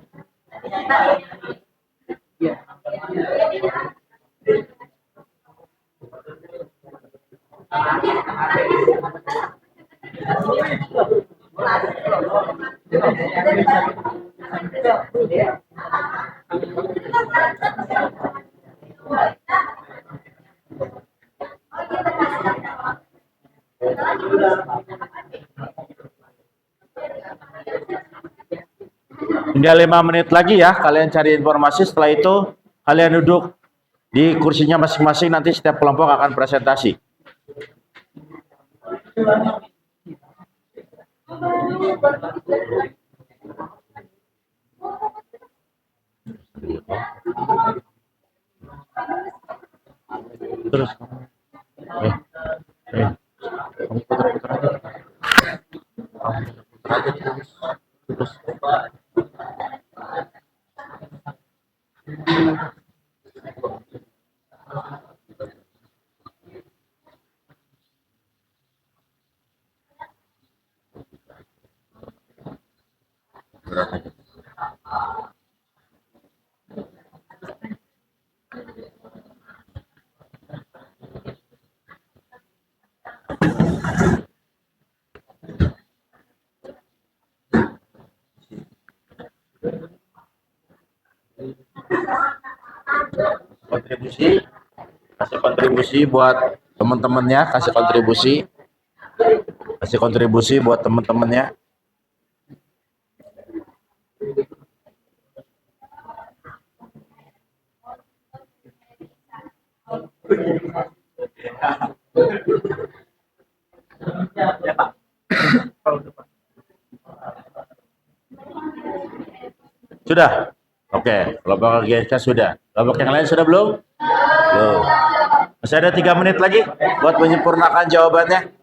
Tinggal 5 menit lagi ya, kalian cari informasi. Setelah itu kalian duduk di kursinya masing-masing, nanti setiap kelompok akan presentasi. Terus kamu putar-putar aja. Kamu putar aja terus. Kontribusi, kasih kontribusi buat teman-temannya, kasih kontribusi buat teman-temannya. Sudah? Oke, kelompok GSK sudah. Kelompok yang lain sudah belum? Belum. Masih ada 3 menit lagi buat menyempurnakan jawabannya.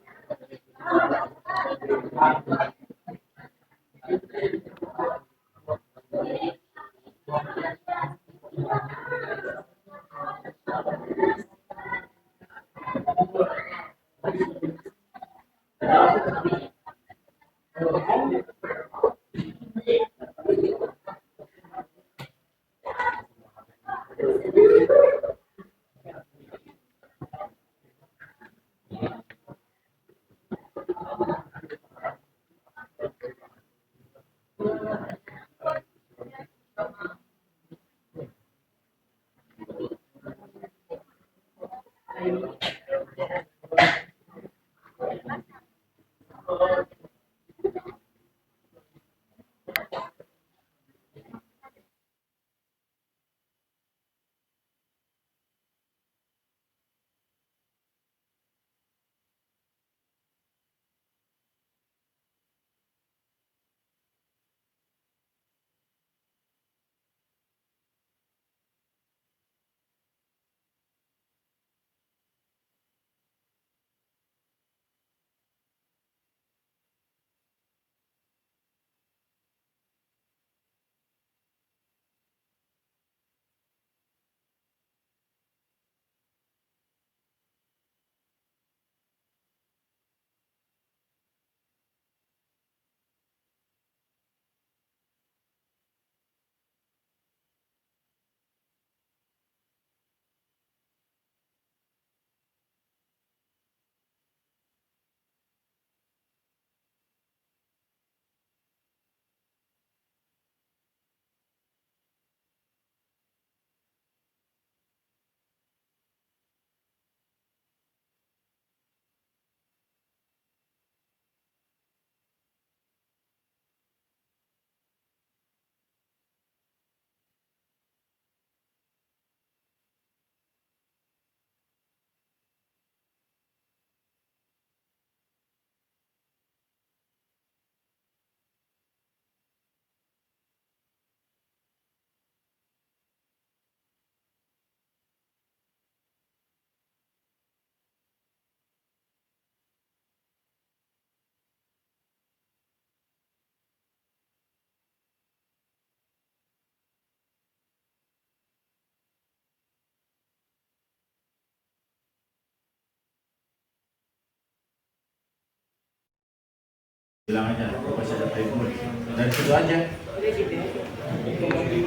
Bilang aja, masih ada iPhone. Dari situ aja.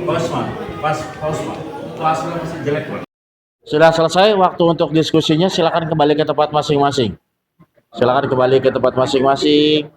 Kosma, pas Kosma. Kelasnya masih jelek, Bang. Sudah selesai waktu untuk diskusinya, silakan kembali ke tempat masing-masing. Silakan kembali ke tempat masing-masing.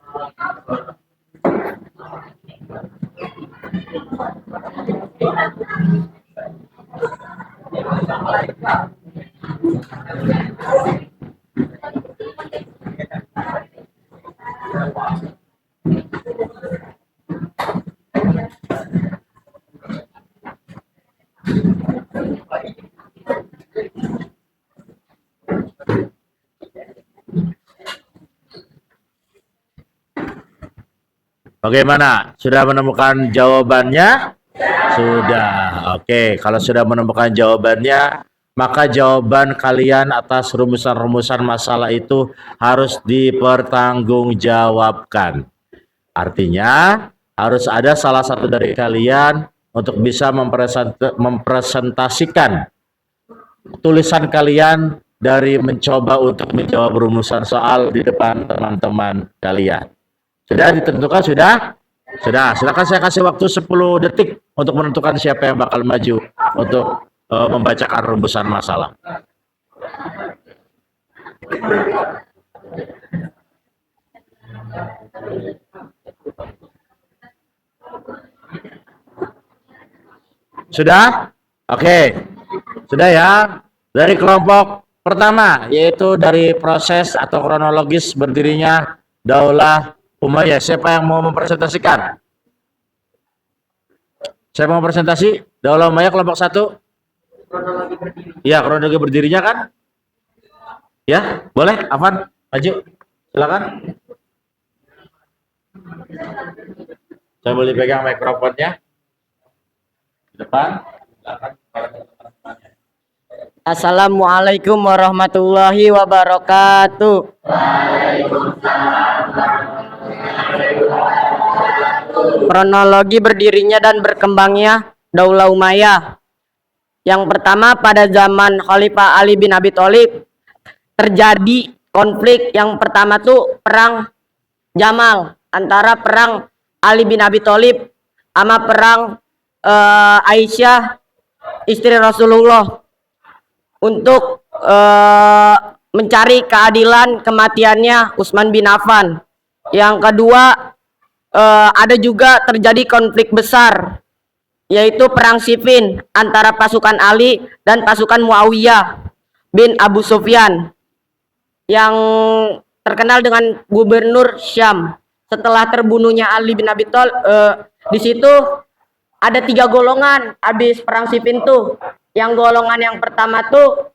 Bagaimana? Sudah menemukan jawabannya? Sudah. Oke, kalau sudah menemukan jawabannya, maka jawaban kalian atas rumusan-rumusan masalah itu harus dipertanggungjawabkan. Artinya, harus ada salah satu dari kalian untuk bisa mempresentasikan tulisan kalian dari mencoba untuk menjawab rumusan soal di depan teman-teman kalian. Sudah ditentukan? Sudah? Sudah. Silakan saya kasih waktu 10 detik untuk menentukan siapa yang bakal maju untuk membacakan rumusan masalah. Sudah? Oke. Sudah ya? Dari kelompok pertama, yaitu dari proses atau kronologis berdirinya Daulah Umayyah. Siapa yang mau mempresentasikan? Saya mau presentasi Daulah Umayyah kelompok 1. Ya, kronologi berdirinya kan? Ya, boleh. Afan, maju. Silakan. Saya boleh pegang mikrofonnya. Di depan. Silakan. Assalamualaikum warahmatullahi wabarakatuh. Kronologi berdirinya dan berkembangnya Daulah Umayyah. Yang pertama, pada zaman Khalifah Ali bin Abi Thalib terjadi konflik. Yang pertama tuh perang Jamal, antara perang Ali bin Abi Thalib sama perang Aisyah istri Rasulullah untuk mencari keadilan kematiannya Utsman bin Affan. Yang kedua, ada juga terjadi konflik besar, yaitu perang Siffin antara pasukan Ali dan pasukan Muawiyah bin Abu Sufyan yang terkenal dengan gubernur Syam. Setelah terbunuhnya Ali bin Abi Thalib, di situ ada 3 golongan habis perang Siffin tuh. Yang golongan yang pertama tuh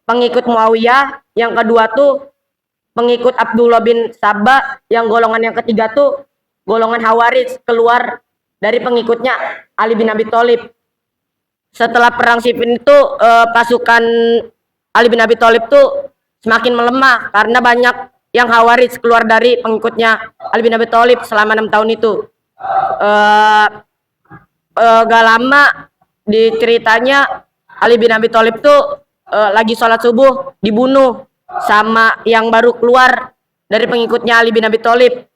pengikut Muawiyah, yang kedua tuh pengikut Abdullah bin Sabah, yang golongan yang ketiga tuh golongan Khawarij, keluar dari pengikutnya Ali bin Abi Thalib. Setelah perang Siffin itu pasukan Ali bin Abi Thalib tuh semakin melemah karena banyak yang Khawarij keluar dari pengikutnya Ali bin Abi Thalib selama 6 tahun itu. Gak lama di ceritanya Ali bin Abi Thalib tuh lagi sholat subuh dibunuh sama yang baru keluar dari pengikutnya Ali bin Abi Thalib,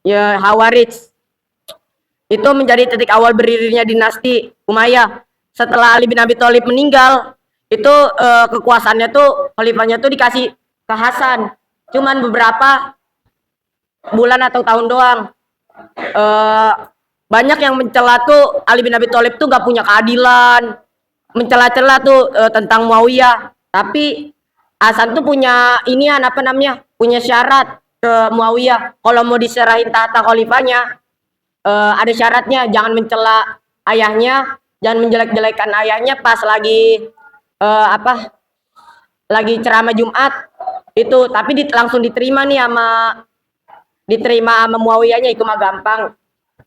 ya Khawarij. Itu menjadi titik awal berdirinya dinasti Umayyah. Setelah Ali bin Abi Thalib meninggal, itu kekuasaannya tuh, khalifahnya tuh dikasih ke Hasan. Cuman beberapa bulan atau tahun doang. Banyak yang mencela tuh Ali bin Abi Thalib tuh gak punya keadilan, mencela-cela tuh tentang Muawiyah. Tapi Hasan tuh punya inian apa namanya, punya syarat ke Muawiyah. Kalau mau diserahin tahta khalifahnya, ada syaratnya, jangan mencela ayahnya, jangan menjelek-jelekan ayahnya pas lagi lagi ceramah Jumat itu. Tapi langsung diterima nih sama Muawiyahnya, itu mah gampang.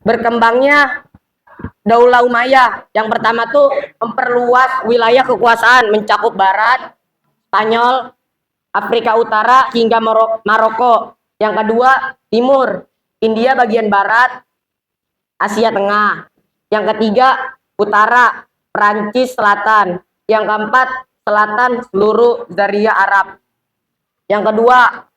Berkembangnya Daulah Umayyah, yang pertama tuh memperluas wilayah kekuasaan, mencakup barat, Spanyol, Afrika Utara hingga Maroko. Yang kedua, timur, India bagian barat, Asia Tengah. Yang ketiga, utara, Perancis selatan. Yang keempat, selatan, seluruh Zaria Arab. Yang kedua,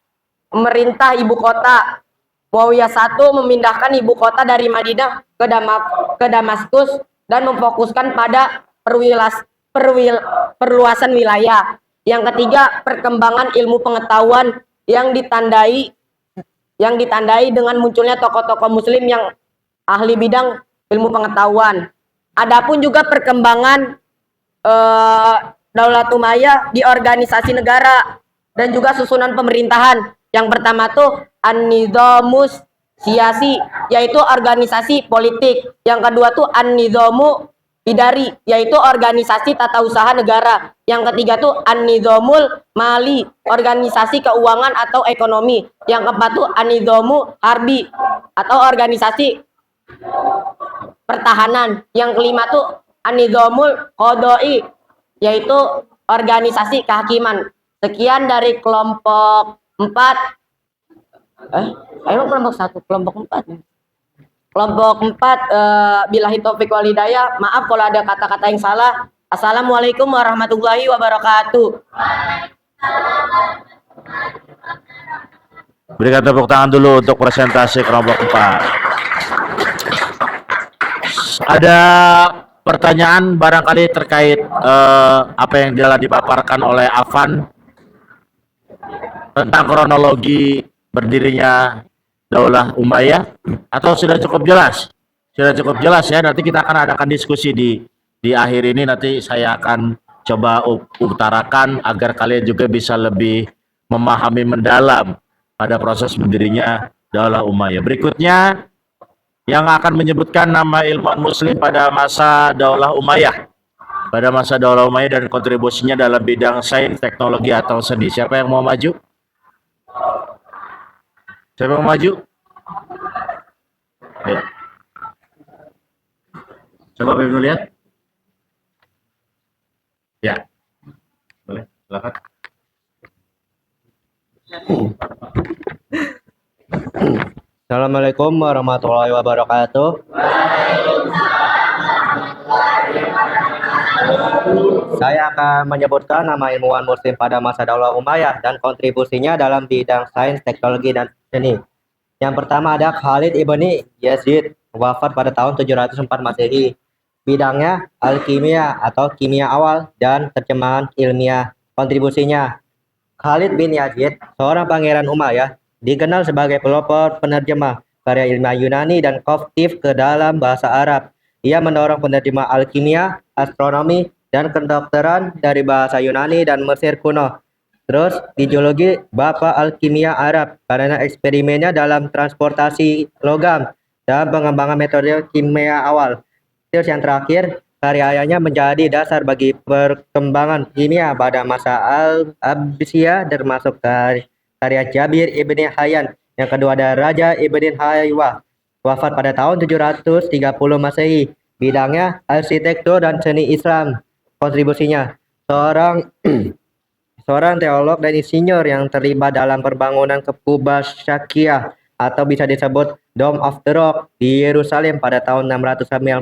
pemerintah ibu kota, Muawiyah I memindahkan ibu kota dari Madinah ke Damaskus dan memfokuskan pada perluasan wilayah. Yang ketiga, perkembangan ilmu pengetahuan yang ditandai dengan munculnya tokoh-tokoh muslim yang ahli bidang ilmu pengetahuan. Adapun juga perkembangan Daulat Umayyah di organisasi negara dan juga susunan pemerintahan. Yang pertama tuh An-Nizamus Siyasi, yaitu organisasi politik. Yang kedua tuh An-Nizamu Idari, yaitu organisasi tata usaha negara. Yang ketiga tuh An-Nizamul Mali, organisasi keuangan atau ekonomi. Yang keempat tuh An-Nizamu Harbi atau organisasi pertahanan. Yang kelima tuh An-Nizamul Qadai, yaitu organisasi kehakiman. Sekian dari kelompok 4. Kelompok 1, kelompok 4. Kelompok 4, billahi taufiq wal hidayah. Maaf kalau ada kata-kata yang salah. Assalamualaikum warahmatullahi wabarakatuh. Berikan tepuk tangan dulu untuk presentasi kelompok 4. Ada pertanyaan barangkali terkait apa yang telah dipaparkan oleh Afan tentang kronologi berdirinya Daulah Umayyah, atau sudah cukup jelas? Sudah cukup jelas ya. Nanti kita akan adakan diskusi di akhir ini. Nanti saya akan coba utarakan agar kalian juga bisa lebih memahami mendalam pada proses berdirinya Daulah Umayyah. Berikutnya yang akan menyebutkan nama ilmuwan muslim pada masa Daulah Umayyah. Pada masa Daulah Umayyah dan kontribusinya dalam bidang sains, teknologi atau seni. Siapa yang mau maju? Siapa yang mau maju? Ayo. Coba pengen lihat. Ya. Boleh, silakan. Assalamualaikum warahmatullahi wabarakatuh. Saya akan menyebutkan nama ilmuwan muslim pada masa Daulah Umayyah dan kontribusinya dalam bidang sains, teknologi, dan seni. Yang pertama ada Khalid ibni Yazid, wafat pada tahun 704 Masehi. Bidangnya alkimia atau kimia awal dan terjemahan ilmiah. Kontribusinya, Khalid bin Yazid, seorang pangeran Umayyah, dikenal sebagai pelopor penerjemah karya ilmiah Yunani dan Koptif ke dalam bahasa Arab. Ia mendorong penerjemah alkimia, astronomi, dan kedokteran dari bahasa Yunani dan Mesir kuno. Terus di geologi Bapak Alkimia Arab karena eksperimennya dalam transportasi logam dan pengembangan metode kimia awal. Terus yang terakhir, karyanya menjadi dasar bagi perkembangan kimia pada masa Al-Abbasiyah, termasuk karya Jabir ibni Hayyan. Yang kedua ada Raja ibni Haywah, wafat pada tahun 730 Masehi. Bidangnya arsitektur dan seni Islam. Kontribusinya, seorang teolog dan insinyur yang terlibat dalam pembangunan Kubah Syakiyah atau bisa disebut Dome of the Rock di Yerusalem pada tahun 691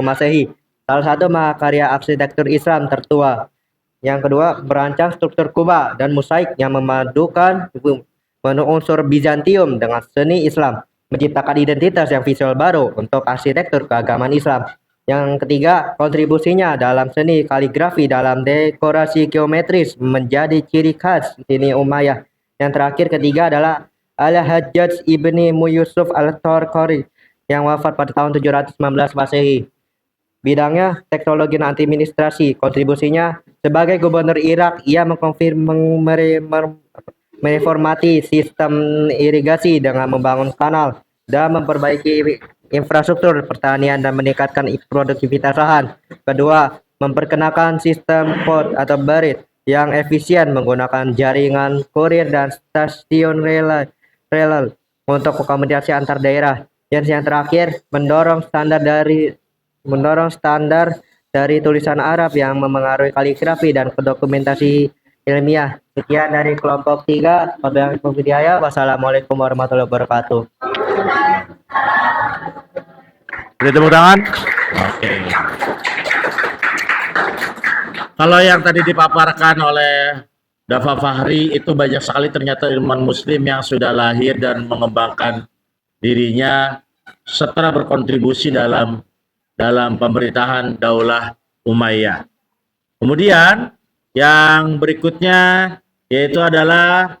Masehi. Salah satu mahakarya arsitektur Islam tertua. Yang kedua, merancang struktur kubah dan mosaik yang memadukan unsur Bizantium dengan seni Islam, menciptakan identitas yang visual baru untuk arsitektur keagamaan Islam. Yang ketiga, kontribusinya dalam seni kaligrafi dalam dekorasi geometris menjadi ciri khas seni Umayyah. Yang terakhir ketiga adalah Al-Hajjaj ibni Yusuf al-Tarqari yang wafat pada tahun 719 Masehi. Bidangnya teknologi dan administrasi. Kontribusinya sebagai gubernur Irak, ia mereformati sistem irigasi dengan membangun kanal dan memperbaiki infrastruktur pertanian dan meningkatkan produktivitas lahan. Kedua, memperkenalkan sistem port atau barit yang efisien menggunakan jaringan kurir dan stasiun rel untuk komunikasi antar daerah. Dan yang terakhir, mendorong standar dari tulisan Arab yang memengaruhi kaligrafi dan dokumentasi ilmiah. Sekian dari kelompok 3. Wassalamualaikum warahmatullahi wabarakatuh. Beri tepuk tangan. Oke. Kalau yang tadi dipaparkan oleh Dafa Fahri itu banyak sekali ternyata ilmuwan muslim yang sudah lahir dan mengembangkan dirinya setelah berkontribusi dalam pemerintahan Daulah Umayyah. Kemudian yang berikutnya yaitu adalah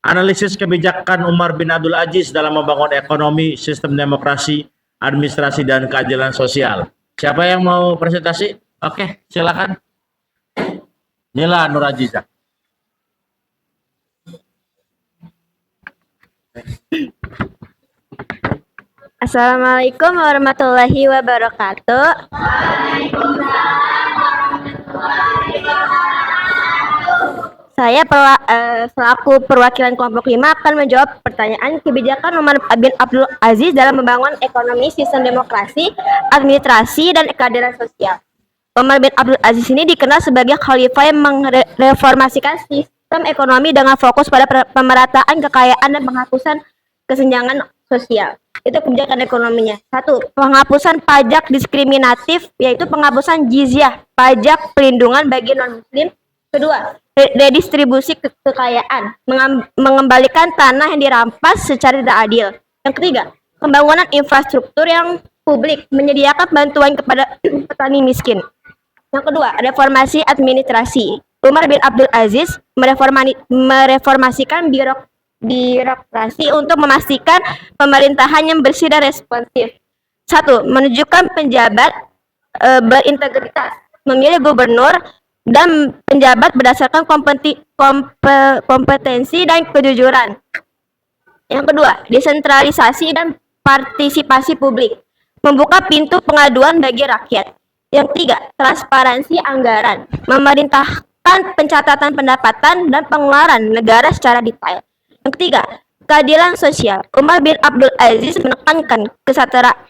analisis kebijakan Umar bin Abdul Aziz dalam membangun ekonomi, sistem demokrasi, administrasi, dan keadilan sosial. Siapa yang mau presentasi? Oke, silakan. Nila Nur Aziza. Assalamualaikum warahmatullahi wabarakatuh. Saya selaku perwakilan kelompok 5 akan menjawab pertanyaan kebijakan Umar bin Abdul Aziz dalam membangun ekonomi, sistem demokrasi, administrasi, dan keadilan sosial. Umar bin Abdul Aziz ini dikenal sebagai khalifah yang mereformasikan sistem ekonomi dengan fokus pada pemerataan kekayaan dan penghapusan kesenjangan sosial. Itu kebijakan ekonominya. 1. Penghapusan pajak diskriminatif, yaitu penghapusan jizyah, pajak pelindungan bagi non-muslim. Kedua, redistribusi kekayaan, mengembalikan tanah yang dirampas secara tidak adil. Yang ketiga, pembangunan infrastruktur yang publik, menyediakan bantuan kepada petani miskin. Yang kedua, reformasi administrasi. Umar bin Abdul Aziz mereformasikan birokrasi untuk memastikan pemerintahan yang bersih dan responsif. 1. Menunjukkan penjabat berintegritas, memilih gubernur dan penjabat berdasarkan kompetensi dan kejujuran. Yang kedua, desentralisasi dan partisipasi publik, membuka pintu pengaduan bagi rakyat. Yang ketiga, transparansi anggaran, memerintahkan pencatatan pendapatan dan pengeluaran negara secara detail. Yang ketiga, keadilan sosial. Umar bin Abdul Aziz menekankan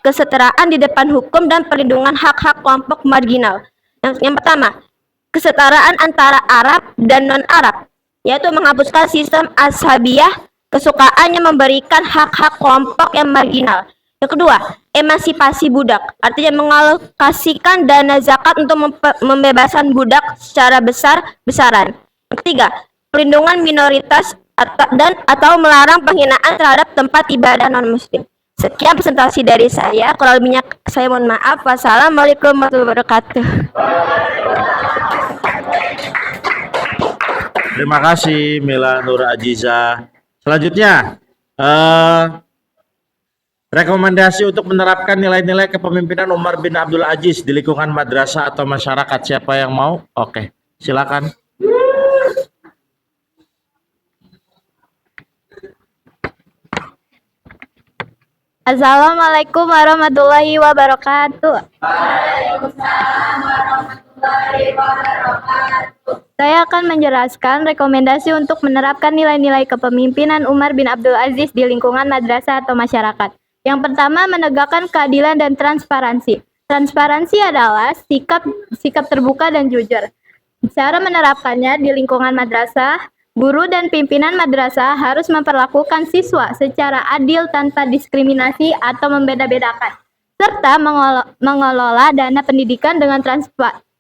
kesetaraan di depan hukum dan perlindungan hak-hak kelompok marginal. Yang pertama, kesetaraan antara Arab dan non-Arab, yaitu menghapuskan sistem ashabiyah, kesukaannya memberikan hak-hak kelompok yang marginal. Yang kedua, emansipasi budak, artinya mengalokasikan dana zakat untuk membebaskan budak secara besar-besaran. Yang ketiga, perlindungan minoritas atau melarang penghinaan terhadap tempat ibadah non-muslim. Sekian presentasi dari saya. Kurang lebihnya saya mohon maaf. Wassalamualaikum warahmatullahi wabarakatuh. Terima kasih Mila Nur Aziza. Selanjutnya, rekomendasi untuk menerapkan nilai-nilai kepemimpinan Umar bin Abdul Aziz di lingkungan madrasah atau masyarakat. Siapa yang mau? Oke, silakan. Assalamualaikum warahmatullahi wabarakatuh. Saya akan menjelaskan rekomendasi untuk menerapkan nilai-nilai kepemimpinan Umar bin Abdul Aziz di lingkungan madrasah atau masyarakat. Yang pertama, menegakkan keadilan dan transparansi. Transparansi adalah sikap terbuka dan jujur. Cara menerapkannya di lingkungan madrasah, guru dan pimpinan madrasah harus memperlakukan siswa secara adil tanpa diskriminasi atau membeda-bedakan, serta mengelola dana pendidikan dengan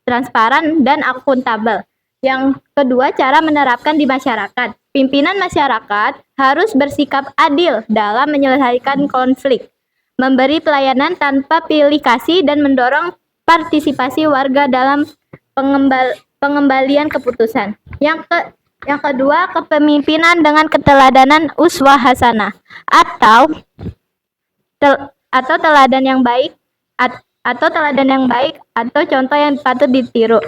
transparan dan akuntabel. Yang kedua, cara menerapkan di masyarakat. Pimpinan masyarakat harus bersikap adil dalam menyelesaikan konflik, memberi pelayanan tanpa pilih kasih, dan mendorong partisipasi warga dalam pengembalian keputusan. Yang kedua, kepemimpinan dengan keteladanan uswah hasanah atau teladan yang baik atau contoh yang patut ditiru.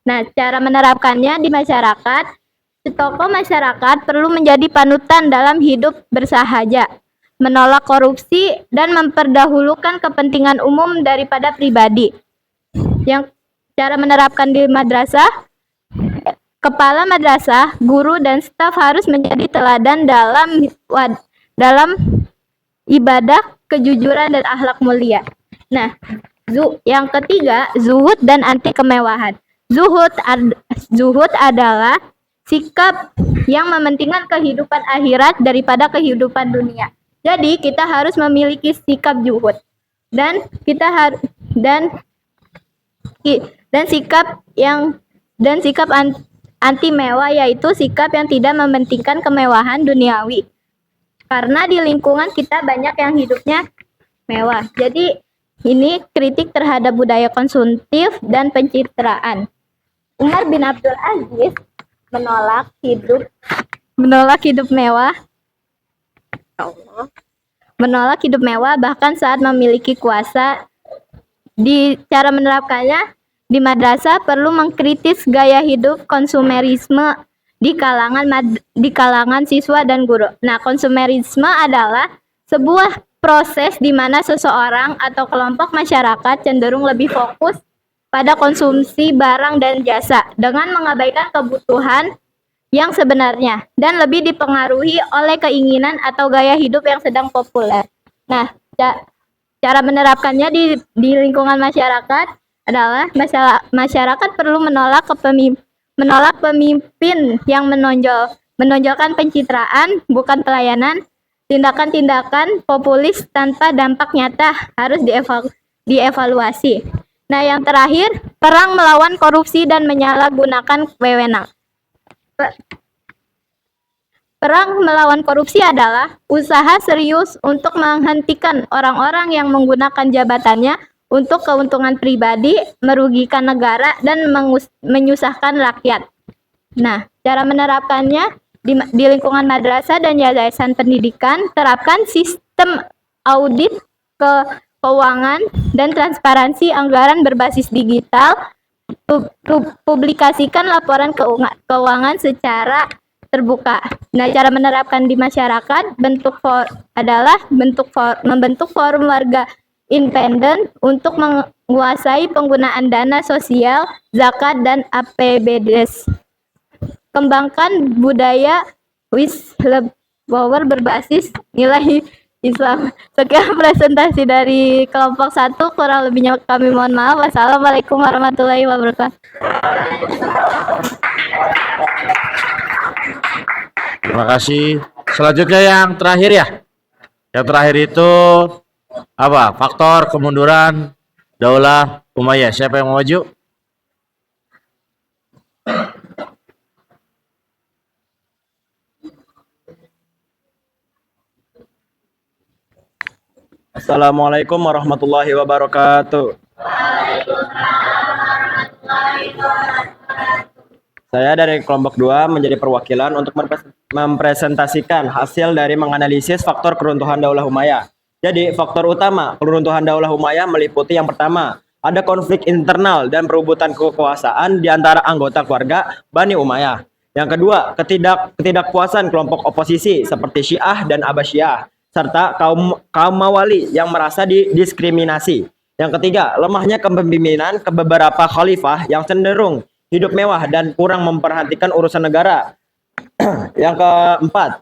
Nah, cara menerapkannya di masyarakat, tokoh masyarakat perlu menjadi panutan dalam hidup bersahaja, menolak korupsi dan memperdahulukan kepentingan umum daripada pribadi. Yang cara menerapkan di madrasah, kepala madrasah, guru, dan staf harus menjadi teladan dalam ibadah, kejujuran, dan akhlak mulia. Nah, yang ketiga, zuhud dan anti kemewahan. Zuhud adalah sikap yang mementingkan kehidupan akhirat daripada kehidupan dunia. Jadi kita harus memiliki sikap zuhud dan sikap anti mewah, yaitu sikap yang tidak mementingkan kemewahan duniawi. karena di lingkungan kita banyak yang hidupnya mewah. Jadi ini kritik terhadap budaya konsumtif dan pencitraan. Umar bin Abdul Aziz menolak hidup mewah. Menolak hidup mewah bahkan saat memiliki kuasa. Di cara menerapkannya di madrasah perlu mengkritis gaya hidup konsumerisme di kalangan siswa dan guru. Nah, konsumerisme adalah sebuah proses di mana seseorang atau kelompok masyarakat cenderung lebih fokus pada konsumsi barang dan jasa dengan mengabaikan kebutuhan yang sebenarnya dan lebih dipengaruhi oleh keinginan atau gaya hidup yang sedang populer. Nah, cara menerapkannya di lingkungan masyarakat adalah masyarakat perlu menolak pemimpin yang menonjolkan pencitraan bukan pelayanan. Tindakan-tindakan populis tanpa dampak nyata harus dievaluasi. Nah, yang terakhir, perang melawan korupsi dan menyalahgunakan wewenang. Perang melawan korupsi adalah usaha serius untuk menghentikan orang-orang yang menggunakan jabatannya untuk keuntungan pribadi, merugikan negara, dan menyusahkan rakyat. Nah, cara menerapkannya di lingkungan madrasah dan yayasan pendidikan, terapkan sistem audit keuangan dan transparansi anggaran berbasis digital, publikasikan laporan keuangan secara terbuka. Nah, cara menerapkan di masyarakat membentuk forum warga independen untuk menguasai penggunaan dana sosial, zakat, dan APBDes. Kembangkan budaya whistleblower berbasis nilai Islam. Sekian presentasi dari kelompok 1, kurang lebihnya kami mohon maaf. Wassalamualaikum warahmatullahi wabarakatuh. Terima kasih. Selanjutnya yang terakhir ya. Yang terakhir itu apa? Faktor kemunduran Daulah Umayyah. Siapa yang mau maju? Assalamualaikum warahmatullahi wabarakatuh. Saya dari kelompok 2 menjadi perwakilan untuk mempresentasikan hasil dari menganalisis faktor keruntuhan Daulah Umayyah. Jadi, faktor utama keruntuhan Daulah Umayyah meliputi yang pertama, ada konflik internal dan perebutan kekuasaan di antara anggota keluarga Bani Umayyah. Yang kedua, ketidakpuasan kelompok oposisi seperti Syiah dan Abbasiyah, serta kaum Mawali yang merasa didiskriminasi. Yang ketiga, lemahnya kepemimpinan ke beberapa khalifah yang cenderung hidup mewah dan kurang memperhatikan urusan negara. Yang keempat,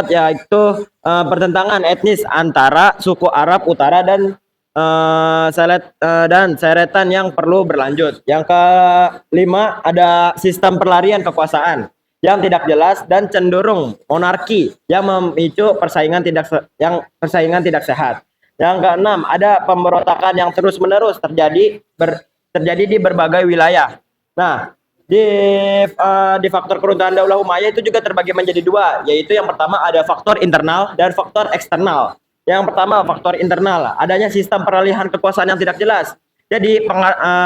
yaitu pertentangan etnis antara suku Arab Utara dan seretan yang perlu berlanjut. Yang kelima, ada sistem perlarian kekuasaan yang tidak jelas dan cenderung monarki yang memicu persaingan tidak sehat. Yang keenam, ada pemberontakan yang terus-menerus terjadi di berbagai wilayah. Nah, di faktor keruntuhan Daulah Umayyah itu juga terbagi menjadi dua, yaitu yang pertama ada faktor internal dan faktor eksternal. Yang pertama, faktor internal, adanya sistem peralihan kekuasaan yang tidak jelas. Jadi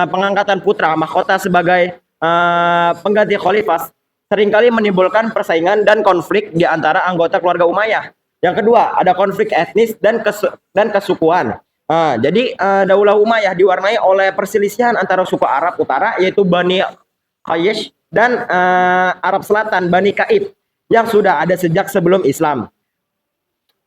pengangkatan putra mahkota sebagai pengganti khalifah seringkali menimbulkan persaingan dan konflik di antara anggota keluarga Umayyah. Yang kedua, ada konflik etnis dan kesukuan. Jadi Daulah Umayyah diwarnai oleh perselisihan antara suku Arab Utara yaitu Bani Quraish dan Arab Selatan Bani Kaib yang sudah ada sejak sebelum Islam.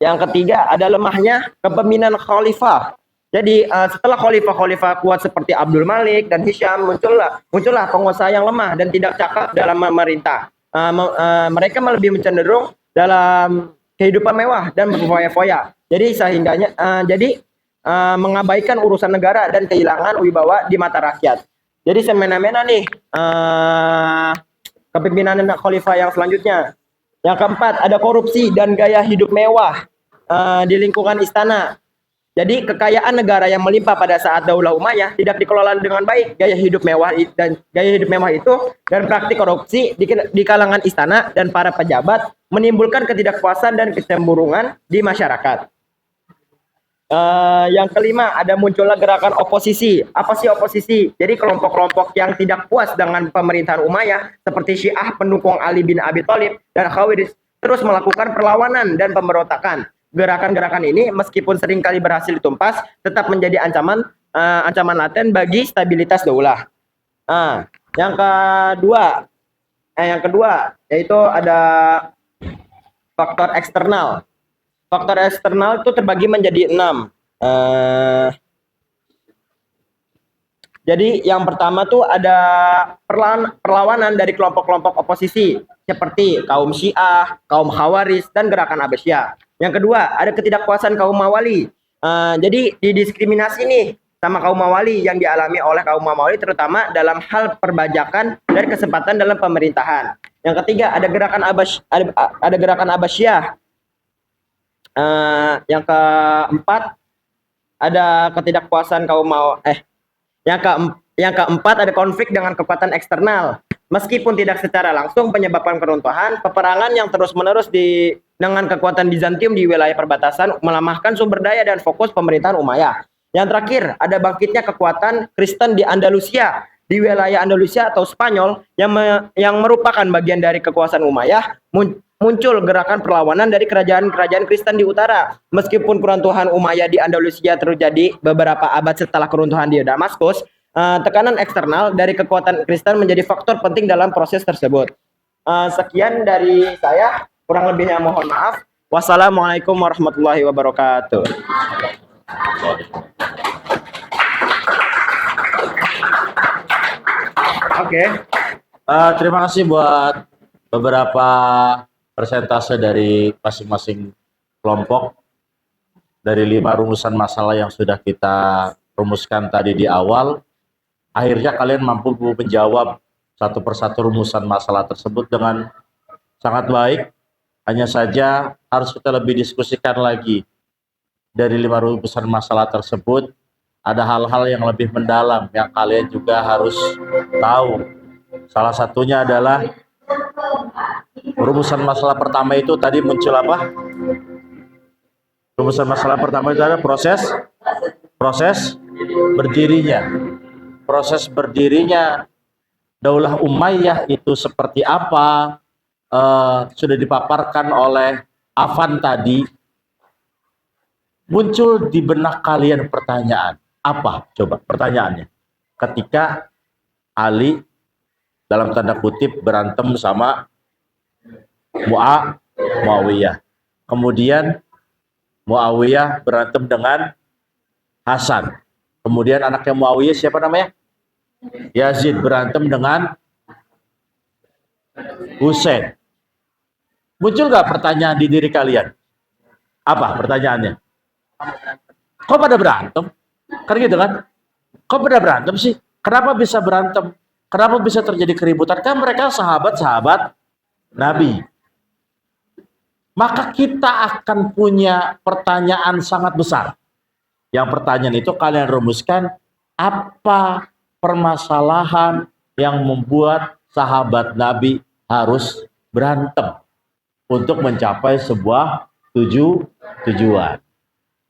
Yang ketiga, ada lemahnya kepemimpinan khalifah. Jadi setelah khalifah kuat seperti Abdul Malik dan Hisham muncullah penguasa yang lemah dan tidak cakap dalam memerintah. Mereka lebih cenderung dalam kehidupan mewah dan berfoya-foya. Jadi mengabaikan urusan negara dan kehilangan wibawa di mata rakyat. Jadi semena-mena nih kepemimpinan khalifah yang selanjutnya. Yang keempat, ada korupsi dan gaya hidup mewah di lingkungan istana. Jadi kekayaan negara yang melimpah pada saat Daulah Umayyah tidak dikelola dengan baik. Gaya hidup mewah itu dan praktik korupsi di kalangan istana dan para pejabat menimbulkan ketidakpuasan dan kecemburuan di masyarakat. Yang kelima, ada munculnya gerakan oposisi. Apa sih oposisi? Jadi kelompok-kelompok yang tidak puas dengan pemerintahan Umayyah seperti Syiah pendukung Ali bin Abi Thalib dan Khawarij terus melakukan perlawanan dan pemberontakan. Gerakan-gerakan ini meskipun seringkali berhasil ditumpas, tetap menjadi ancaman laten bagi stabilitas daulah. Yang kedua yaitu ada faktor eksternal. Faktor eksternal itu terbagi menjadi 6. Jadi yang pertama tuh ada perlawanan dari kelompok-kelompok oposisi seperti kaum Syiah, kaum Khawarij, dan gerakan Abbasiyah. Yang kedua ada ketidakpuasan kaum Mawali. Jadi didiskriminasi nih sama kaum Mawali yang dialami oleh kaum Mawali terutama dalam hal perbajakan dan kesempatan dalam pemerintahan. Yang ketiga ada gerakan Abbasiyah. Yang keempat ada ketidakpuasan kaum yang keempat ada konflik dengan kekuatan eksternal. Meskipun tidak secara langsung menyebabkan keruntuhan, peperangan yang terus-menerus dengan kekuatan Bizantium di wilayah perbatasan melemahkan sumber daya dan fokus pemerintahan Umayyah. Yang terakhir, ada bangkitnya kekuatan Kristen di Andalusia, di wilayah Andalusia atau Spanyol yang merupakan bagian dari kekuasaan Umayyah. Muncul gerakan perlawanan dari kerajaan-kerajaan Kristen di utara. Meskipun keruntuhan Umayyah di Andalusia terjadi beberapa abad setelah keruntuhan di Damaskus, tekanan eksternal dari kekuatan Kristen menjadi faktor penting dalam proses tersebut. Sekian dari saya, kurang lebihnya mohon maaf. Wassalamualaikum warahmatullahi wabarakatuh. Oke. Terima kasih buat beberapa persentase dari masing-masing kelompok dari 5 rumusan masalah yang sudah kita rumuskan tadi di awal. Akhirnya kalian mampu menjawab satu persatu rumusan masalah tersebut dengan sangat baik. Hanya saja harus kita lebih diskusikan lagi. Dari 5 rumusan masalah tersebut, ada hal-hal yang lebih mendalam yang kalian juga harus tahu. Salah satunya adalah rumusan masalah pertama itu tadi muncul apa? Rumusan masalah pertama itu adalah proses berdirinya. Proses berdirinya Daulah Umayyah itu seperti apa? Sudah dipaparkan oleh Afan tadi. Muncul di benak kalian pertanyaan. Apa? Coba pertanyaannya. Ketika Ali dalam tanda kutip berantem sama Muawiyah. Kemudian Muawiyah berantem dengan Hasan. Kemudian anaknya Muawiyah siapa namanya? Yazid berantem dengan Husain. Muncul nggak pertanyaan di diri kalian? Apa pertanyaannya? Kok pada berantem? Kan gitu kan? Kok pada berantem sih? Kenapa bisa berantem? Kenapa bisa terjadi keributan? Kan mereka sahabat-sahabat Nabi. Maka kita akan punya pertanyaan sangat besar. Yang pertanyaan itu kalian rumuskan, apa permasalahan yang membuat sahabat Nabi harus berantem untuk mencapai sebuah tujuan.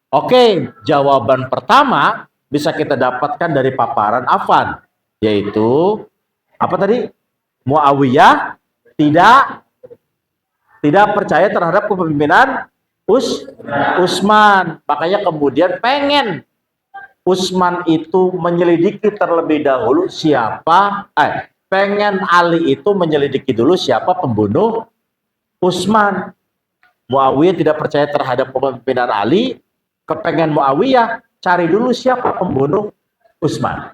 Oke, jawaban pertama bisa kita dapatkan dari paparan Afan, yaitu apa tadi? Muawiyah tidak percaya terhadap kepemimpinan Utsman. Makanya kemudian pengen Utsman itu menyelidiki terlebih dahulu pengen Ali itu menyelidiki dulu siapa pembunuh Utsman. Muawiyah tidak percaya terhadap kepemimpinan Ali, kepengen Muawiyah cari dulu siapa pembunuh Utsman.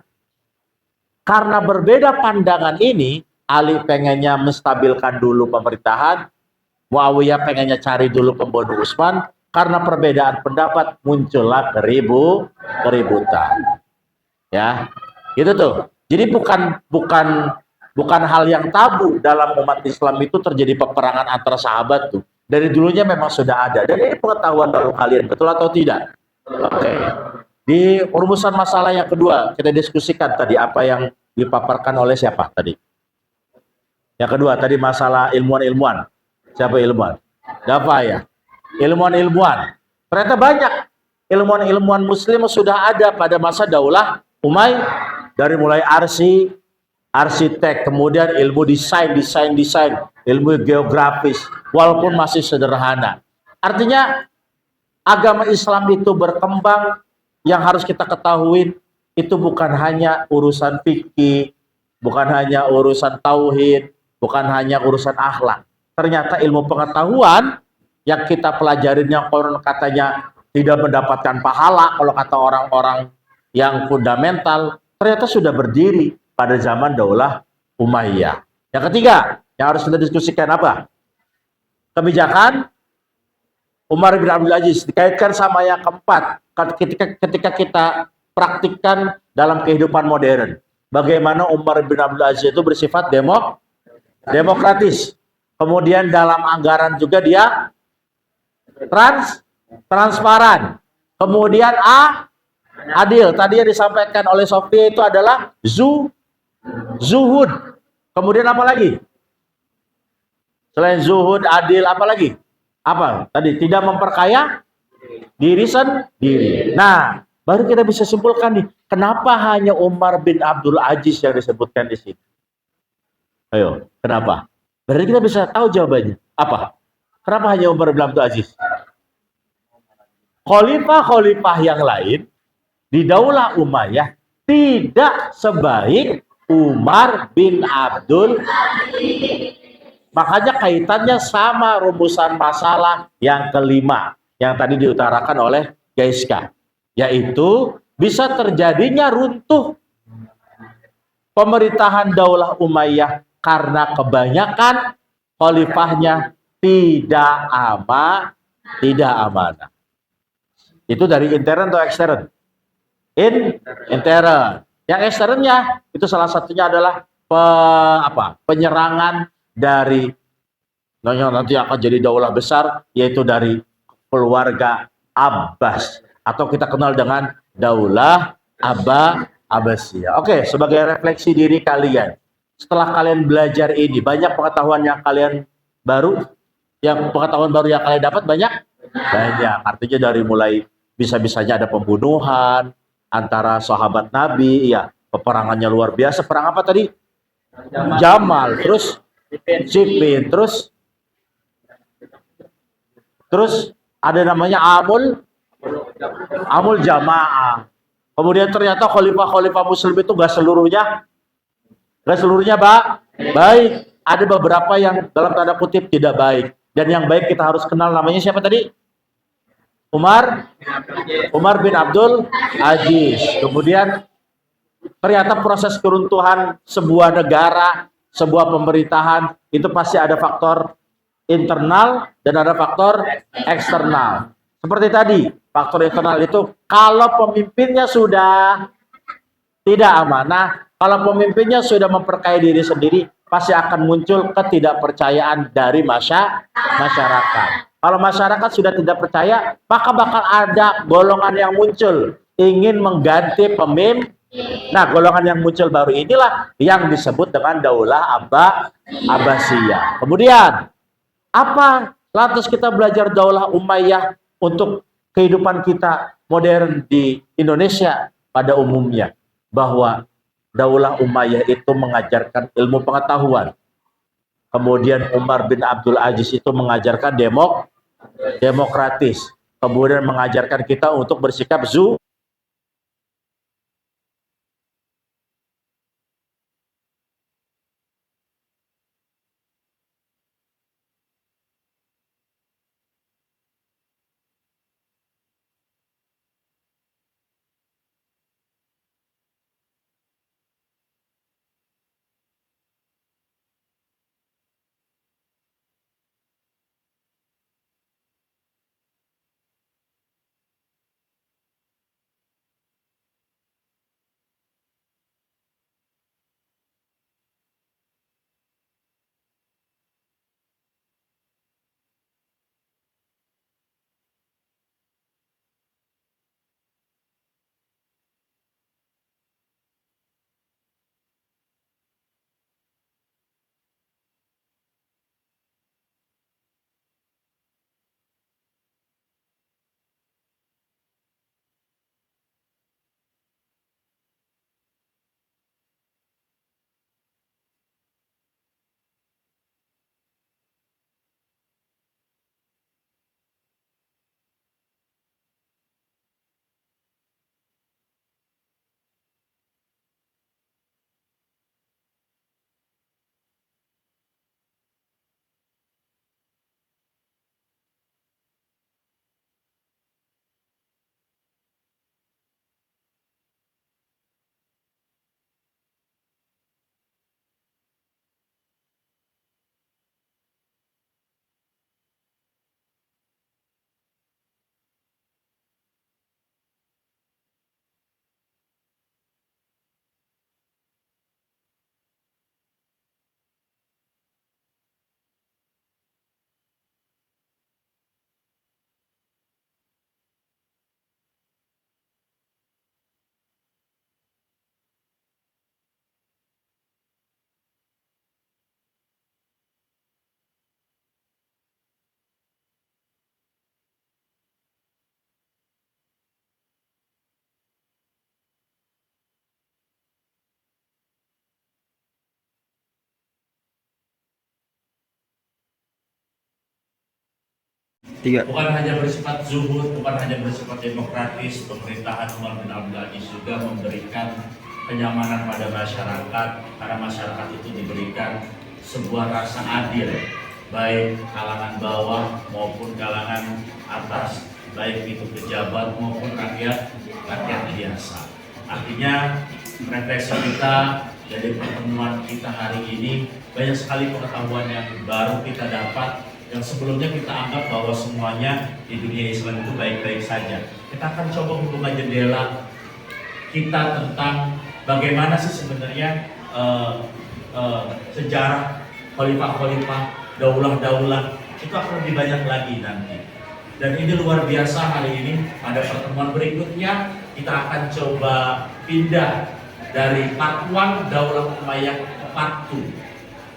Karena berbeda pandangan ini, Ali pengennya menstabilkan dulu pemerintahan, Muawiyah pengennya cari dulu pembunuh Utsman. Karena perbedaan pendapat muncullah keributan. Ya, itu tuh. Jadi bukan hal yang tabu dalam umat Islam itu terjadi peperangan antara sahabat tuh. Dari dulunya memang sudah ada. Dan ini pengetahuan baru kalian, betul atau tidak? Oke. Di rumusan masalah yang kedua, kita diskusikan tadi apa yang dipaparkan oleh siapa tadi? Yang kedua tadi masalah ilmuwan-ilmuwan. Siapa ilmuwan? Dafa ya. Ilmuwan-ilmuwan. Ternyata banyak ilmuwan-ilmuwan muslim sudah ada pada masa Daulah Umayyah, dari mulai arsitek, kemudian ilmu desain, ilmu geografis, walaupun masih sederhana. Artinya agama Islam itu berkembang, yang harus kita ketahui itu bukan hanya urusan fikih, bukan hanya urusan tauhid, bukan hanya urusan akhlak. Ternyata ilmu pengetahuan yang kita pelajarin yang konon katanya tidak mendapatkan pahala kalau kata orang-orang yang fundamental, ternyata sudah berdiri pada zaman Daulah Umayyah. Yang ketiga, yang harus kita diskusikan apa? Kebijakan Umar bin Abdul Aziz dikaitkan sama yang keempat, ketika kita praktikkan dalam kehidupan modern. Bagaimana Umar bin Abdul Aziz itu bersifat demokratis. Kemudian dalam anggaran juga dia transparan. Kemudian adil. Tadi yang disampaikan oleh Sofia itu adalah zuhud. Kemudian apa lagi? Selain zuhud, adil, apa lagi? Apa? Tadi tidak memperkaya diri sendiri. Nah, baru kita bisa simpulkan nih, kenapa hanya Umar bin Abdul Aziz yang disebutkan di sini? Ayo, kenapa? Berarti kita bisa tahu jawabannya. Apa? Kenapa hanya Umar bin Abdul Aziz? Khalifah-khalifah yang lain di Daulah Umayyah tidak sebaik Umar bin Abdul Aziz. Makanya kaitannya sama rumusan masalah yang kelima yang tadi diutarakan oleh Gaiska, yaitu bisa terjadinya runtuh pemerintahan Daulah Umayyah karena kebanyakan khalifahnya tidak amanah. Itu dari intern atau ekstern? Intern. Yang eksternnya itu salah satunya adalah penyerangan dari nanti akan jadi daulah besar, yaitu dari keluarga Abbas, atau kita kenal dengan Daulah Abbasiyah. Oke, sebagai refleksi diri kalian, setelah kalian belajar ini, banyak pengetahuan yang kalian pengetahuan baru yang kalian dapat banyak. Artinya dari mulai bisa-bisanya ada pembunuhan antara sahabat Nabi, ya, peperangannya luar biasa. Perang apa tadi? Jamal, terus Siffin, terus ada namanya Amul Jamaah. Kemudian ternyata khalifah muslim itu gak seluruhnya baik. Ada beberapa yang dalam tanda kutip tidak baik. Dan yang baik kita harus kenal, namanya siapa tadi? Umar bin Abdul Aziz. Kemudian ternyata proses keruntuhan sebuah negara, sebuah pemerintahan, itu pasti ada faktor internal dan ada faktor eksternal. Seperti tadi, faktor internal itu kalau pemimpinnya sudah tidak amanah, kalau pemimpinnya sudah memperkaya diri sendiri, pasti akan muncul ketidakpercayaan dari masyarakat. Kalau masyarakat sudah tidak percaya, maka bakal ada golongan yang muncul ingin mengganti pemimpin. Nah, golongan yang muncul baru inilah yang disebut dengan Daulah Abbasiyah. Kemudian, apa lantas kita belajar Daulah Umayyah untuk kehidupan kita modern di Indonesia pada umumnya? Bahwa Daulah Umayyah itu mengajarkan ilmu pengetahuan. Kemudian Umar bin Abdul Aziz itu mengajarkan demokratis. Kemudian mengajarkan kita untuk bersikap Tiga. Bukan hanya bersifat zuhud, bukan hanya bersifat demokratis, pemerintahan Umar bin Abdul Aziz juga memberikan kenyamanan pada masyarakat, karena masyarakat itu diberikan sebuah rasa adil, baik kalangan bawah maupun kalangan atas, baik itu pejabat maupun rakyat biasa. Artinya refleksi kita dari pertemuan kita hari ini, banyak sekali pengetahuan yang baru kita dapat, yang sebelumnya kita anggap bahwa semuanya di dunia Islam itu baik-baik saja. Kita akan coba membuka jendela kita tentang bagaimana sih sebenarnya sejarah khalifah-khalifah, daulah-daulah itu akan lebih banyak lagi nanti. Dan ini luar biasa hari ini. Pada pertemuan berikutnya kita akan coba pindah dari part 1 Daulah Umayyah ke part 2,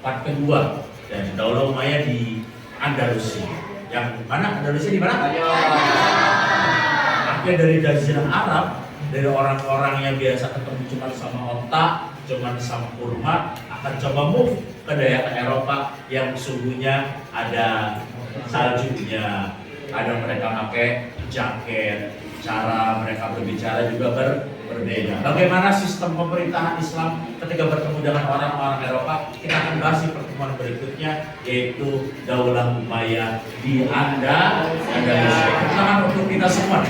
part kedua, dan Daulah Umayyah di Andalusia. Yang mana Andalusia di mana? Artinya dari Jazirah Arab, dari orang-orang yang biasa ketemu cuma sama onta, cuma sama kurma, akan coba move ke daerah Eropa yang suhunya ada saljunya, ada mereka pakai jaket, cara mereka berbicara juga berbeda. Bagaimana sistem pemerintahan Islam ketika bertemu dengan orang-orang Eropa, kita akan bahas di pertemuan berikutnya, yaitu Daulah Umayyah di Andalusia. Tangan untuk kita semua.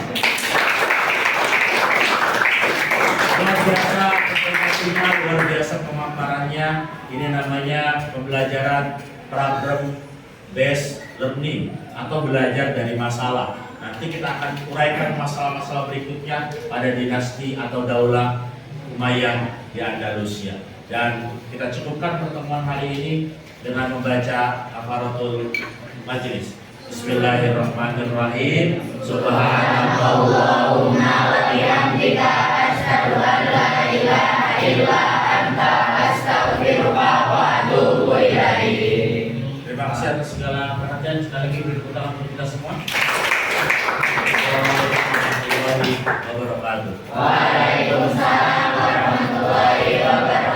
Luar biasa informasinya, luar biasa pemaparannya. Ini namanya pembelajaran program based learning atau belajar dari masalah. Nanti kita akan uraikan masalah-masalah berikutnya pada dinasti atau Daulah Umayyah di Andalusia. Dan kita cukupkan pertemuan hari ini dengan membaca kafaratul majlis. Bismillahirrahmanirrahim. Subhanallahumma wa bihamdika asyhadu an la ilaha illa anta astaghfiruka wa atubu ilaik. Terima kasih atas segala perhatian. Sekali lagi beri tepuk tangan untuk kita semua. Waalaikumsalam warahmatullahi wabarakatuh.